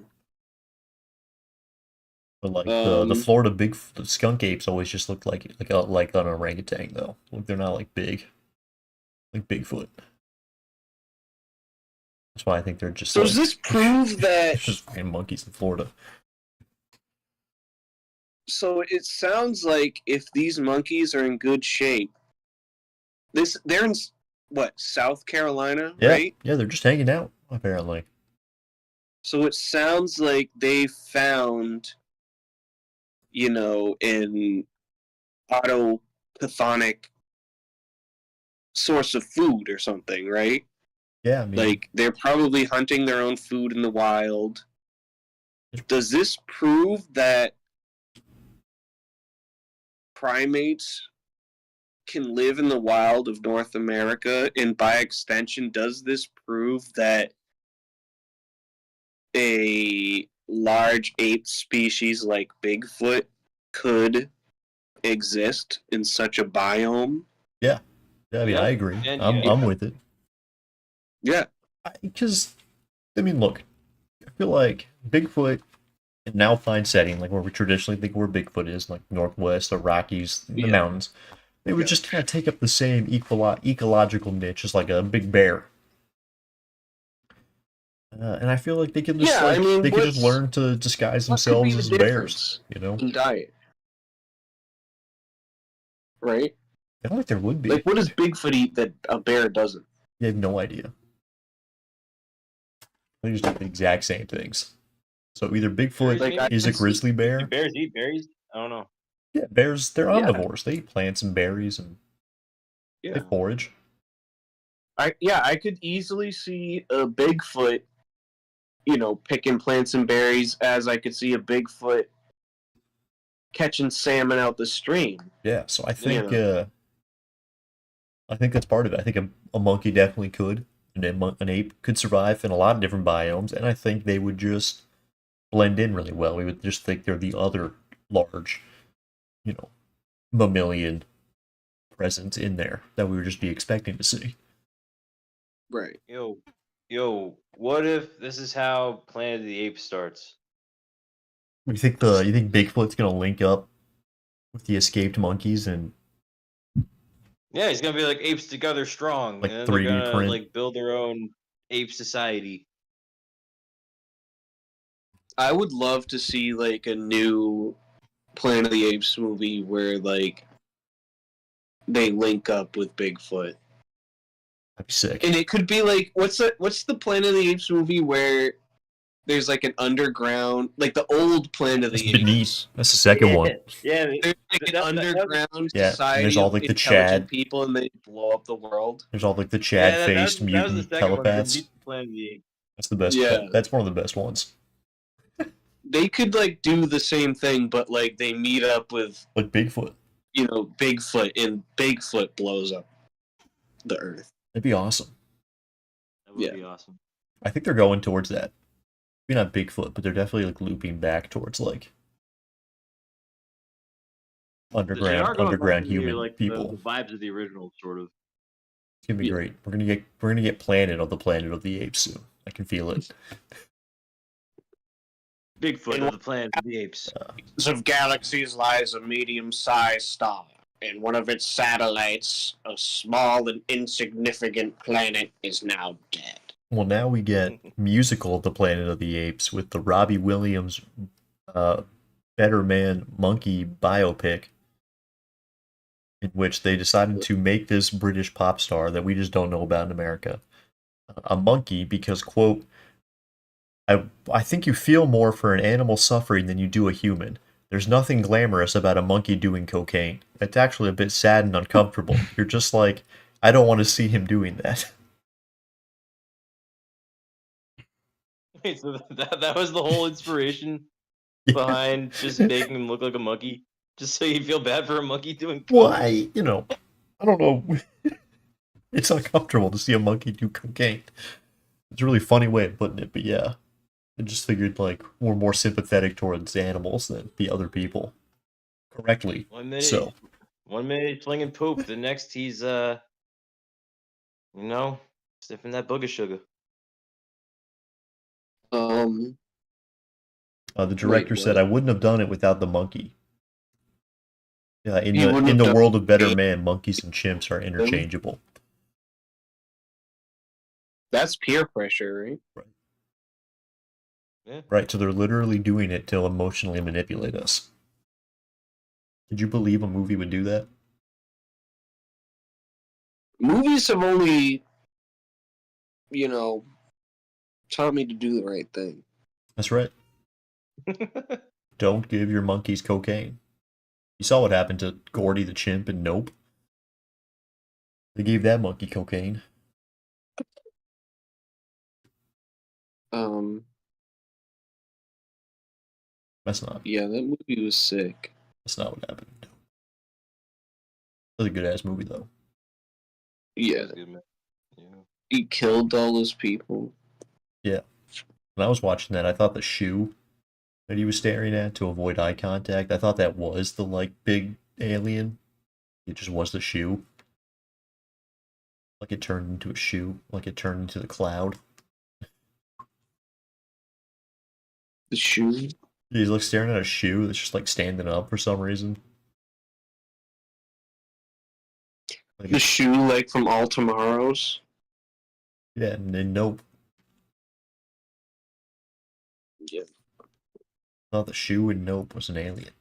Speaker 1: But like the Florida the skunk apes always just look like an orangutan though. Like they're not like big, like Bigfoot. That's why I think they're just.
Speaker 2: So does this prove that
Speaker 1: it's just fucking monkeys in Florida?
Speaker 2: So it sounds like if these monkeys are in good shape, they're in what, South Carolina, right?
Speaker 1: Yeah, they're just hanging out apparently.
Speaker 2: So it sounds like they found an autochthonic source of food or something, right?
Speaker 1: Yeah, I mean,
Speaker 2: Like, they're probably hunting their own food in the wild. Does this prove that primates can live in the wild of North America? And by extension, does this prove that a large ape species like Bigfoot could exist in such a biome?
Speaker 1: yeah. I mean,
Speaker 3: Yeah,
Speaker 1: I agree.
Speaker 3: and
Speaker 1: I'm with it.
Speaker 2: Yeah.
Speaker 1: Because, I mean, look, I feel like Bigfoot in an alpine setting, like where we traditionally think where Bigfoot is, like Northwest, the Rockies, the
Speaker 2: Yeah.
Speaker 1: mountains, they would
Speaker 2: Yeah.
Speaker 1: just kind of take up the same ecological niche as like a big bear. And I feel like they could just
Speaker 2: Yeah, I mean,
Speaker 1: they could just
Speaker 2: what's-
Speaker 1: learn to disguise
Speaker 2: What could be
Speaker 1: themselves
Speaker 2: the
Speaker 1: as bears,
Speaker 2: difference
Speaker 1: you know?
Speaker 2: in diet? Right?
Speaker 1: I don't think there would be.
Speaker 2: Like, what does Bigfoot eat that a bear doesn't?
Speaker 1: You have no idea. They just do the exact same things. So either Bigfoot
Speaker 2: Like, I
Speaker 1: is a
Speaker 2: can see-
Speaker 1: grizzly
Speaker 3: do
Speaker 1: bear.
Speaker 3: bears eat berries? I don't know.
Speaker 1: Yeah, bears, they're
Speaker 2: Yeah.
Speaker 1: omnivores. They eat plants and berries and they
Speaker 2: Yeah.
Speaker 1: forage.
Speaker 2: I could easily see a Bigfoot, picking plants and berries, as I could see a Bigfoot catching salmon out the stream.
Speaker 1: Yeah, so I think
Speaker 2: Yeah.
Speaker 1: I think that's part of it. I think a monkey definitely could, and an ape could survive in a lot of different biomes, and I think they would just blend in really well. We would just think they're the other large, mammalian presence in there that we would just be expecting to see.
Speaker 2: Right.
Speaker 3: Yo, what if this is how Planet of the Apes starts?
Speaker 1: You think Bigfoot's gonna link up with the escaped monkeys and
Speaker 3: Yeah, he's gonna be like apes together strong,
Speaker 1: Like
Speaker 3: and then
Speaker 1: 3D
Speaker 3: they're gonna
Speaker 1: print.
Speaker 3: like build their own ape society.
Speaker 2: I would love to see, like, a new Planet of the Apes movie where, like, they link up with Bigfoot.
Speaker 1: that'd be sick.
Speaker 2: And it could be like, what's the Planet of the Apes movie where there's like an underground, like the old Planet of
Speaker 1: That's
Speaker 2: the Apes.
Speaker 1: beneath. That's the second one.
Speaker 3: Yeah,
Speaker 2: There's like an underground
Speaker 1: Yeah, and
Speaker 2: society
Speaker 1: there's all,
Speaker 2: of
Speaker 1: like, the
Speaker 2: intelligent
Speaker 1: Chad.
Speaker 2: people, and they blow up the world.
Speaker 1: There's all like the
Speaker 3: yeah,
Speaker 1: Chad-faced
Speaker 3: that was the
Speaker 1: mutant
Speaker 3: second one.
Speaker 1: telepaths.
Speaker 3: Beneath the Planet of the Apes.
Speaker 1: That's the best.
Speaker 2: Yeah.
Speaker 1: That's one of the best ones.
Speaker 2: They could like do the same thing, but like they meet up with
Speaker 1: Like Bigfoot.
Speaker 2: Bigfoot, and Bigfoot blows up the Earth.
Speaker 1: That'd be awesome.
Speaker 3: That would be awesome.
Speaker 1: I think they're going towards that. Maybe not Bigfoot, but they're definitely like looping back towards like
Speaker 3: They are
Speaker 1: underground
Speaker 3: going
Speaker 1: underground
Speaker 3: back to
Speaker 1: human
Speaker 3: like
Speaker 1: people.
Speaker 3: The vibes of the original, sort of.
Speaker 1: It's gonna be
Speaker 2: Yeah.
Speaker 1: great. We're gonna get Planet of the Apes soon. I can feel it.
Speaker 3: Bigfoot
Speaker 2: And
Speaker 3: of the Planet of the Apes.
Speaker 2: Of galaxies lies a medium-sized star, and one of its satellites, a small and insignificant planet, is now dead.
Speaker 1: Well, now we get musical of the Planet of the Apes with the Robbie Williams Better Man Monkey biopic, in which they decided to make this British pop star that we just don't know about in America a monkey because, quote, I think you feel more for an animal suffering than you do a human. There's nothing glamorous about a monkey doing cocaine. It's actually a bit sad and uncomfortable. You're just like, I don't want to see him doing that.
Speaker 3: Wait, so that was the whole inspiration
Speaker 1: Yeah.
Speaker 3: behind just making him look like a monkey, just so you feel bad for a monkey doing.
Speaker 1: Well, I don't know. It's uncomfortable to see a monkey do cocaine. It's a really funny way of putting it, but yeah. I just figured like we're more sympathetic towards animals than the other people. Correctly.
Speaker 3: One minute,
Speaker 1: So
Speaker 3: he's slinging poop. The next he's sniffing that booger sugar.
Speaker 1: the director
Speaker 2: Wait,
Speaker 1: said
Speaker 2: what?
Speaker 1: I wouldn't have done it without the monkey. In
Speaker 2: You wouldn't
Speaker 1: the
Speaker 2: have done
Speaker 1: world of Better
Speaker 2: it-
Speaker 1: Man, monkeys and chimps are interchangeable.
Speaker 2: That's peer pressure, right?
Speaker 3: Yeah.
Speaker 1: Right, so they're literally doing it to emotionally manipulate us. Did you believe a movie would do that?
Speaker 2: Movies have only, taught me to do the right thing.
Speaker 1: That's right. don't give your monkeys cocaine. You saw what happened to Gordy the chimp and Nope. They gave that monkey cocaine. That's not.
Speaker 2: Yeah, that movie was sick.
Speaker 1: That's not what happened. That's a good ass movie though.
Speaker 2: Yeah,
Speaker 3: Good, man. Yeah.
Speaker 2: he killed all those people.
Speaker 1: Yeah. When I was watching that, I thought the shoe that he was staring at to avoid eye contact, I thought that was the like big alien. It just was the shoe. Like it turned into a shoe. Like it turned into the cloud.
Speaker 2: The shoe.
Speaker 1: He's like staring at a shoe that's just like standing up for some reason. Like
Speaker 2: The shoe, like from All Tomorrows.
Speaker 1: yeah, and then Nope.
Speaker 2: Yeah.
Speaker 1: I thought the shoe in Nope was an alien.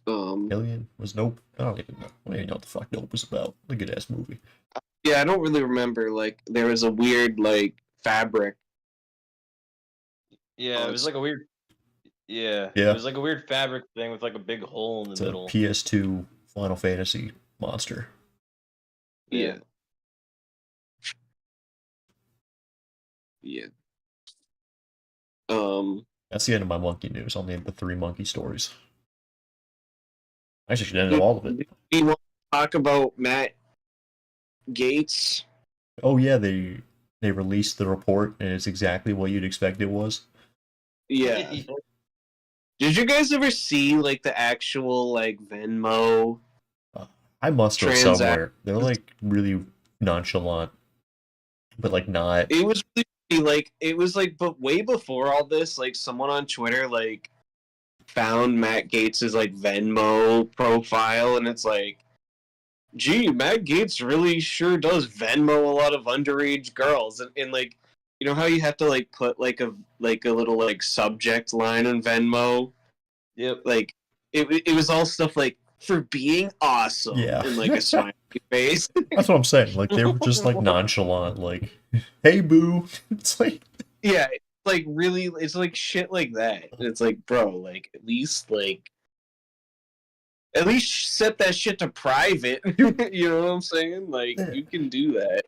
Speaker 1: Alien was Nope. I don't even know. I don't even know what the fuck Nope was about. A good ass movie.
Speaker 2: Yeah, I don't really remember. Like, there was a weird like fabric.
Speaker 3: Yeah, it was like a weird. Yeah.
Speaker 1: Yeah.
Speaker 3: It was like a weird fabric thing with like a big hole in the
Speaker 1: It's
Speaker 3: middle.
Speaker 1: a PS2 Final Fantasy monster.
Speaker 2: Yeah. Yeah.
Speaker 1: That's the end of my monkey news. I'll name the 3 monkey stories. I actually should end all of it.
Speaker 2: Do you want to talk about Matt Gates?
Speaker 1: Oh yeah, they released the report and it's exactly what you'd expect it was.
Speaker 2: Yeah. Did you guys ever see like the actual like Venmo?
Speaker 1: I must have somewhere. They're like really nonchalant, but like not.
Speaker 2: It was really like it was like, but way before all this, like someone on Twitter like found Matt Gates's like Venmo profile, and it's like, gee, Matt Gates really sure does Venmo a lot of underage girls, and like, you know how you have to like put like a little like subject line on Venmo.
Speaker 3: Yep.
Speaker 2: Like it was all stuff like for being awesome,
Speaker 1: Yeah.
Speaker 2: and like a smiley face.
Speaker 1: That's what I'm saying. Like they were just like nonchalant, like, "Hey boo." It's like
Speaker 2: Yeah, like really, it's like shit like that. And it's like, bro, like at least set that shit to private. You know what I'm saying? Like
Speaker 1: Yeah.
Speaker 2: you can do that.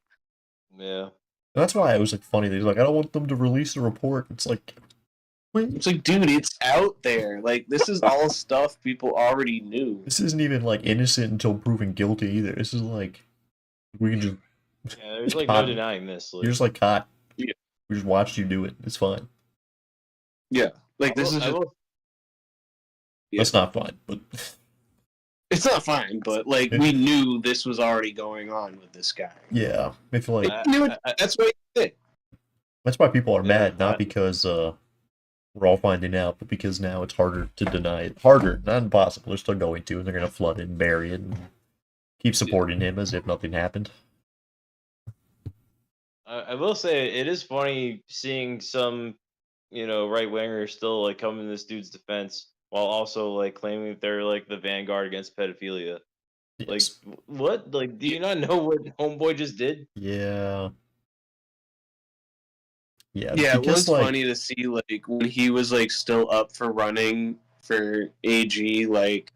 Speaker 3: Yeah.
Speaker 1: that's why it was like funny. They're like, "I don't want them to release the report." It's like, wait,
Speaker 2: It's like, dude, it's out there. Like this is all stuff people already knew.
Speaker 1: this isn't even like innocent until proven guilty either. This is like we can just
Speaker 3: Yeah, there's like no denying this. Like,
Speaker 1: you're just like caught.
Speaker 2: Yeah.
Speaker 1: We just watched you do it. It's fine.
Speaker 2: Yeah, like this is. Yeah.
Speaker 1: That's not fine, but
Speaker 2: It's not fine, but like we knew this was already going on with this guy.
Speaker 1: yeah, I feel like
Speaker 2: That's what he did.
Speaker 1: that's why people are
Speaker 3: Yeah,
Speaker 1: mad, not because we're all finding out, but because now it's harder to deny it. Harder, not impossible. They're still going to, and they're gonna flood it and bury it and keep supporting him as if nothing happened.
Speaker 3: I will say it is funny seeing some, right wingers still like come in this dude's defense while also like claiming that they're like the vanguard against pedophilia.
Speaker 1: Yes.
Speaker 3: Like what? Like, do you not know what Homeboy just did?
Speaker 1: Yeah.
Speaker 2: Yeah, it
Speaker 1: because,
Speaker 2: was funny to see like when he was like still up for running for AG, like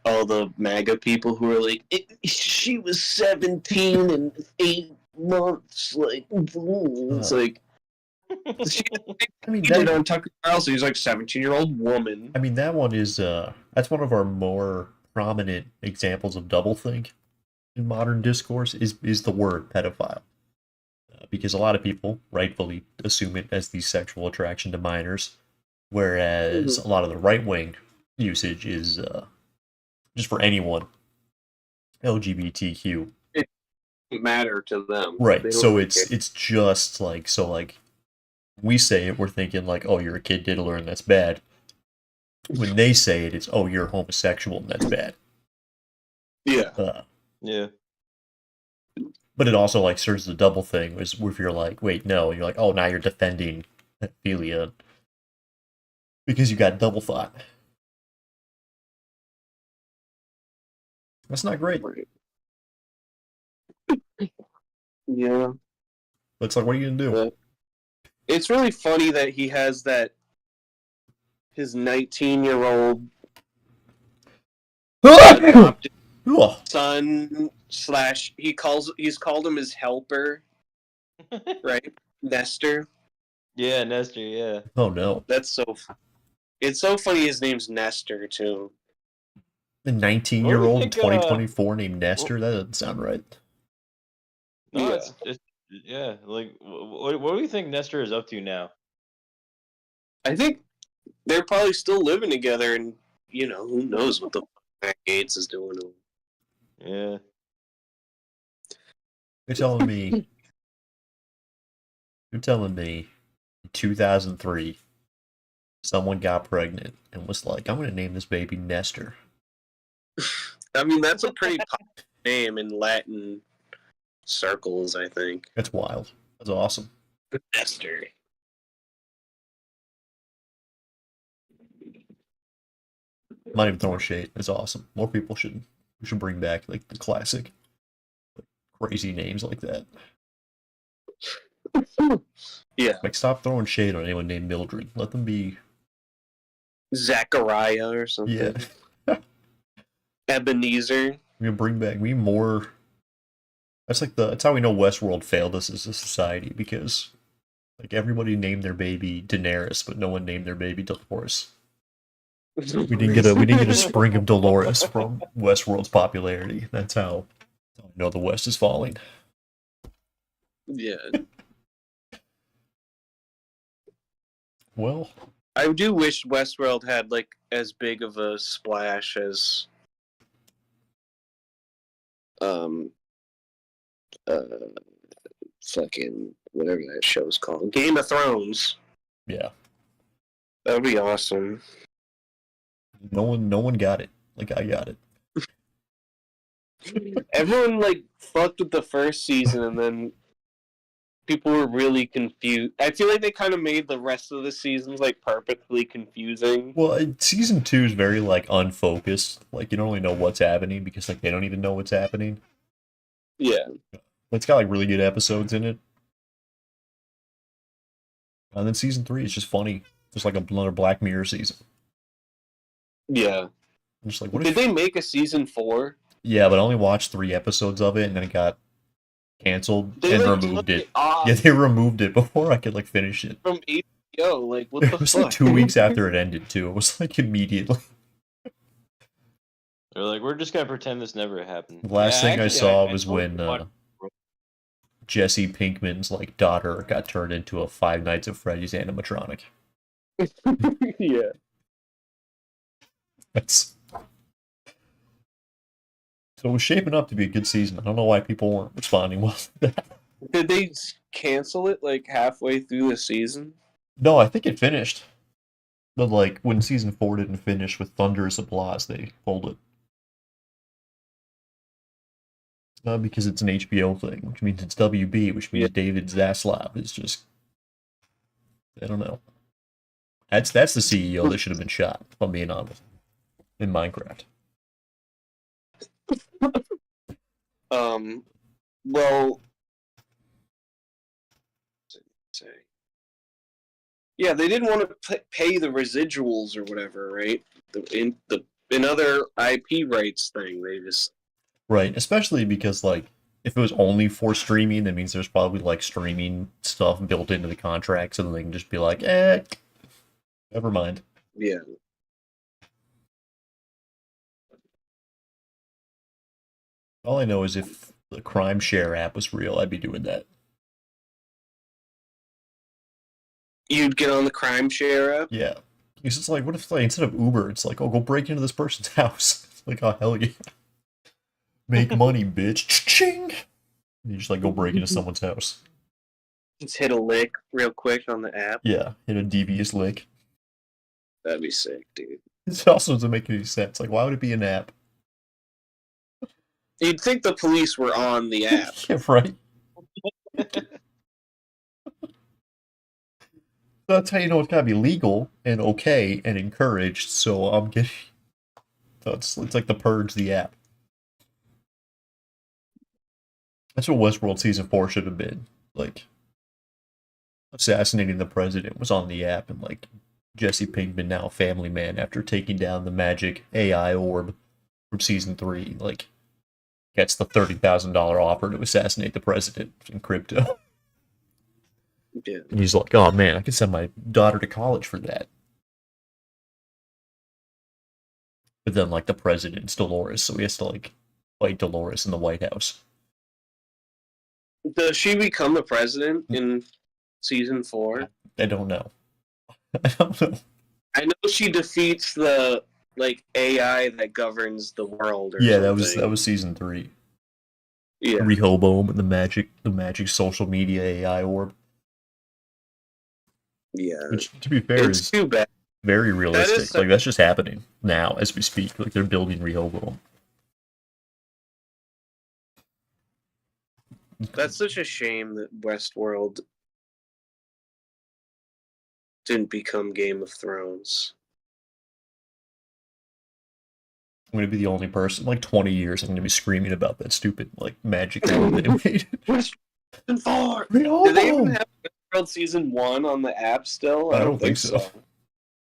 Speaker 2: all the MAGA people who were like, she was 17 and 8 months, like it's like
Speaker 1: I mean,
Speaker 2: he did on Tucker Carlson. He's like 17-year-old woman.
Speaker 1: I mean, that one is that's one of our more prominent examples of doublethink in modern discourse is the word pedophile. Because a lot of people rightfully assume it as the sexual attraction to minors, whereas a lot of the right-wing usage is just for anyone LGBTQ.
Speaker 2: It doesn't matter to them,
Speaker 1: Right? So it's just like we say it, we're thinking like, oh, you're a kid diddler and that's bad. When they say it, it's, oh, you're homosexual and that's bad.
Speaker 2: Yeah.
Speaker 3: Yeah.
Speaker 1: But it also like serves the double thing, is if you're like, wait, no, and you're like, oh, now you're defending pedophilia because you got double thought. That's not great.
Speaker 2: Yeah.
Speaker 1: Looks like, what are you gonna do?
Speaker 2: It's really funny that he has that his 19-year-old adopted son / he's called him his helper, right? Nestor.
Speaker 3: Yeah, Nestor. Yeah.
Speaker 1: Oh no.
Speaker 2: That's so. It's so funny. His name's Nestor too.
Speaker 1: A 19-year-old in 2024 named Nestor? That doesn't sound right.
Speaker 3: No,
Speaker 2: Yeah.
Speaker 3: it's yeah. Like, what do you think Nestor is up to now?
Speaker 2: I think they're probably still living together, and who knows what the fuck Gates is doing to him.
Speaker 3: Yeah.
Speaker 1: You're telling me in 2003 someone got pregnant and was like, I'm going to name this baby Nestor.
Speaker 2: I mean, that's a pretty popular name in Latin circles, I think.
Speaker 1: That's wild. That's awesome.
Speaker 2: Nestor.
Speaker 1: I'm not even throwing shade. It's awesome. More people should bring back like the classic crazy names like that.
Speaker 2: Yeah.
Speaker 1: Like, stop throwing shade on anyone named Mildred. Let them be
Speaker 2: Zachariah or something.
Speaker 1: Yeah.
Speaker 2: Ebenezer.
Speaker 1: We can bring back more. That's how we know Westworld failed us as a society, because like everybody named their baby Daenerys, but no one named their baby Dolores. We didn't get a spring of Dolores from Westworld's popularity. That's how I know the West is falling.
Speaker 2: Yeah.
Speaker 1: Well,
Speaker 2: I do wish Westworld had like as big of a splash as fucking whatever that show's called. Game of Thrones.
Speaker 1: yeah.
Speaker 2: That would be awesome.
Speaker 1: No one got it. Like, I got it.
Speaker 2: Everyone like fucked with the first season, and then people were really confused. I feel like they kind of made the rest of the seasons like purposely confusing.
Speaker 1: Well, season 2 is very like unfocused. Like, you don't really know what's happening because like they don't even know what's happening.
Speaker 2: Yeah.
Speaker 1: It's got like really good episodes in it. And then season 3 is just funny. Just like another Black Mirror season.
Speaker 2: Yeah.
Speaker 1: I'm just like,
Speaker 2: Did they make a season 4?
Speaker 1: Yeah, but I only watched 3 episodes of it, and then it got canceled and removed it. Yeah, they removed it before I could like finish it.
Speaker 2: From HBO, like what the fuck?
Speaker 1: It was like 2 weeks after it ended too. It was like immediately.
Speaker 3: They're like, we're just gonna pretend this never happened.
Speaker 1: The last thing I saw was when Jesse Pinkman's like daughter got turned into a Five Nights at Freddy's animatronic.
Speaker 2: Yeah.
Speaker 1: That's so it was shaping up to be a good season. I don't know why people weren't responding well to that.
Speaker 2: Did they cancel it like halfway through the season?
Speaker 1: No, I think it finished. But like when season 4 didn't finish with thunderous applause, they pulled it. Because it's an HBO thing, which means it's WB, which means David Zaslav is just, I don't know. That's the CEO that should have been shot, if I'm being honest, in Minecraft.
Speaker 2: Well, yeah, they didn't want to pay the residuals or whatever, right? In other IP rights thing, they just
Speaker 1: right, especially because like if it was only for streaming, that means there's probably like streaming stuff built into the contract, so then they can just be like, never mind.
Speaker 2: Yeah.
Speaker 1: All I know is if the Crime Share app was real, I'd be doing that.
Speaker 2: You'd get on the Crime Share app?
Speaker 1: Yeah. Because it's like, what if like instead of Uber, it's like, oh, go break into this person's house. It's like, oh, hell yeah. Make money, bitch. Ching! You just like go break into someone's house.
Speaker 2: Just hit a lick real quick on the app.
Speaker 1: Yeah, hit a devious lick.
Speaker 2: That'd be sick, dude.
Speaker 1: It also doesn't make any sense. Like, why would it be an app?
Speaker 2: You'd think the police were on the app.
Speaker 1: Yeah, right. That's how you know it's gotta be legal and okay and encouraged. So I'm getting. So it's like the Purge, the app. That's what Westworld season 4 should have been. Like, assassinating the president was on the app, and like Jesse Pinkman, now a family man, after taking down the magic AI orb from season 3, like gets the $30,000 offer to assassinate the president in crypto.
Speaker 2: Yeah.
Speaker 1: And he's like, "Oh man, I could send my daughter to college for that." But then, like, the president's Dolores, so he has to like fight Dolores in the White House.
Speaker 2: Does she become the president in season 4?
Speaker 1: I don't know. I don't know.
Speaker 2: I know she defeats the like AI that governs the world. Or
Speaker 1: Yeah,
Speaker 2: something.
Speaker 1: that was season 3.
Speaker 2: Yeah.
Speaker 1: Rehoboam and the magic social media AI orb.
Speaker 2: Yeah.
Speaker 1: Which, to be fair,
Speaker 2: It's
Speaker 1: is
Speaker 2: too bad.
Speaker 1: very realistic.
Speaker 2: That is
Speaker 1: Like, that's just happening now as we speak. Like, they're building Rehoboam.
Speaker 2: That's such a shame that Westworld didn't become Game of Thrones.
Speaker 1: I'm gonna be the only person, like 20 years, I'm gonna be screaming about that stupid like magic world they made.
Speaker 2: Westworld 4!
Speaker 1: Rehoboam!
Speaker 2: Do they even have Westworld season 1 on the app still?
Speaker 1: I don't think so. I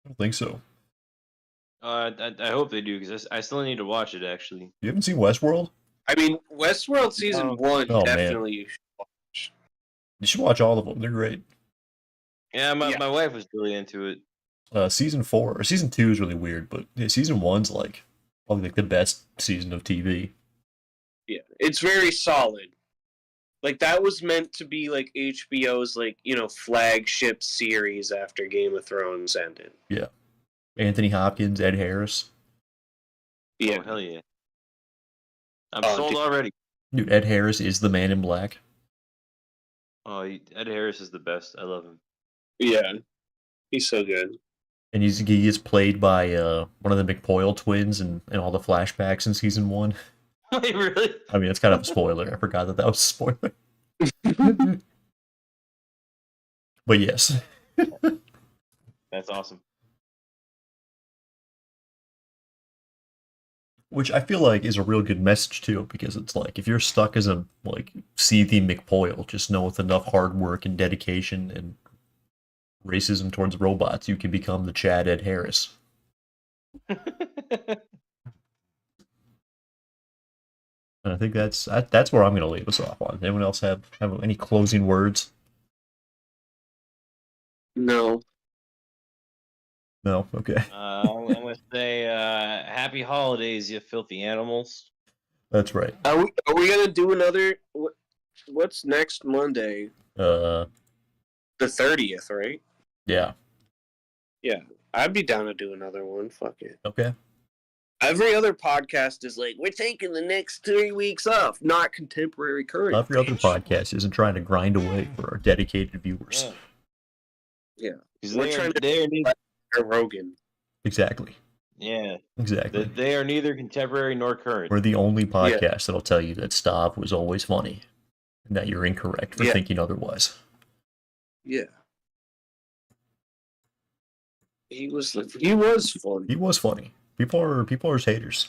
Speaker 1: don't think so.
Speaker 3: I hope they do, because I still need to watch it, actually.
Speaker 1: You haven't seen Westworld?
Speaker 2: I mean, Westworld season 1,
Speaker 1: Oh,
Speaker 2: definitely you should watch.
Speaker 1: You should watch all of them. They're great.
Speaker 3: Yeah, my wife was really into it.
Speaker 1: Season 4 or season 2 is really weird, but yeah, season 1's like probably like the best season of TV.
Speaker 2: Yeah, it's very solid. Like, that was meant to be like HBO's like, flagship series after Game of Thrones ended.
Speaker 1: Yeah. Anthony Hopkins, Ed Harris.
Speaker 2: Yeah.
Speaker 3: Oh, hell yeah. I'm sold already.
Speaker 1: Dude, Ed Harris is the Man in Black.
Speaker 3: Oh, Ed Harris is the best. I love him.
Speaker 2: Yeah. He's so good.
Speaker 1: And he gets played by one of the McPoyle twins and all the flashbacks in season 1.
Speaker 3: Wait, really?
Speaker 1: I mean, it's kind of a spoiler. I forgot that was a spoiler. But yes.
Speaker 3: That's awesome.
Speaker 1: Which I feel like is a real good message too, because it's like if you're stuck as a like seething McPoyle, just know with enough hard work and dedication and racism towards robots, you can become the Chad Ed Harris. And I think that's where I'm going to leave us off on. Anyone else have any closing words?
Speaker 2: No.
Speaker 1: No? Okay.
Speaker 3: I'm going to say happy holidays, you filthy animals.
Speaker 1: That's right.
Speaker 2: Are we going to do another... What's next Monday?
Speaker 1: The
Speaker 2: 30th, right?
Speaker 1: Yeah.
Speaker 2: Yeah. I'd be down to do another one. Fuck it.
Speaker 1: Okay.
Speaker 2: Every other podcast is like, we're taking the next 3 weeks off, not contemporary current.
Speaker 1: Every other podcast isn't trying to grind away for our dedicated viewers.
Speaker 2: Yeah.
Speaker 3: We're trying to
Speaker 2: Rogan.
Speaker 1: Exactly.
Speaker 3: Yeah.
Speaker 1: Exactly.
Speaker 3: They are neither contemporary nor current.
Speaker 1: We're the only podcast that'll tell you that Stav was always funny and that you're incorrect for thinking otherwise.
Speaker 2: Yeah. He was funny.
Speaker 1: He was funny. People are haters.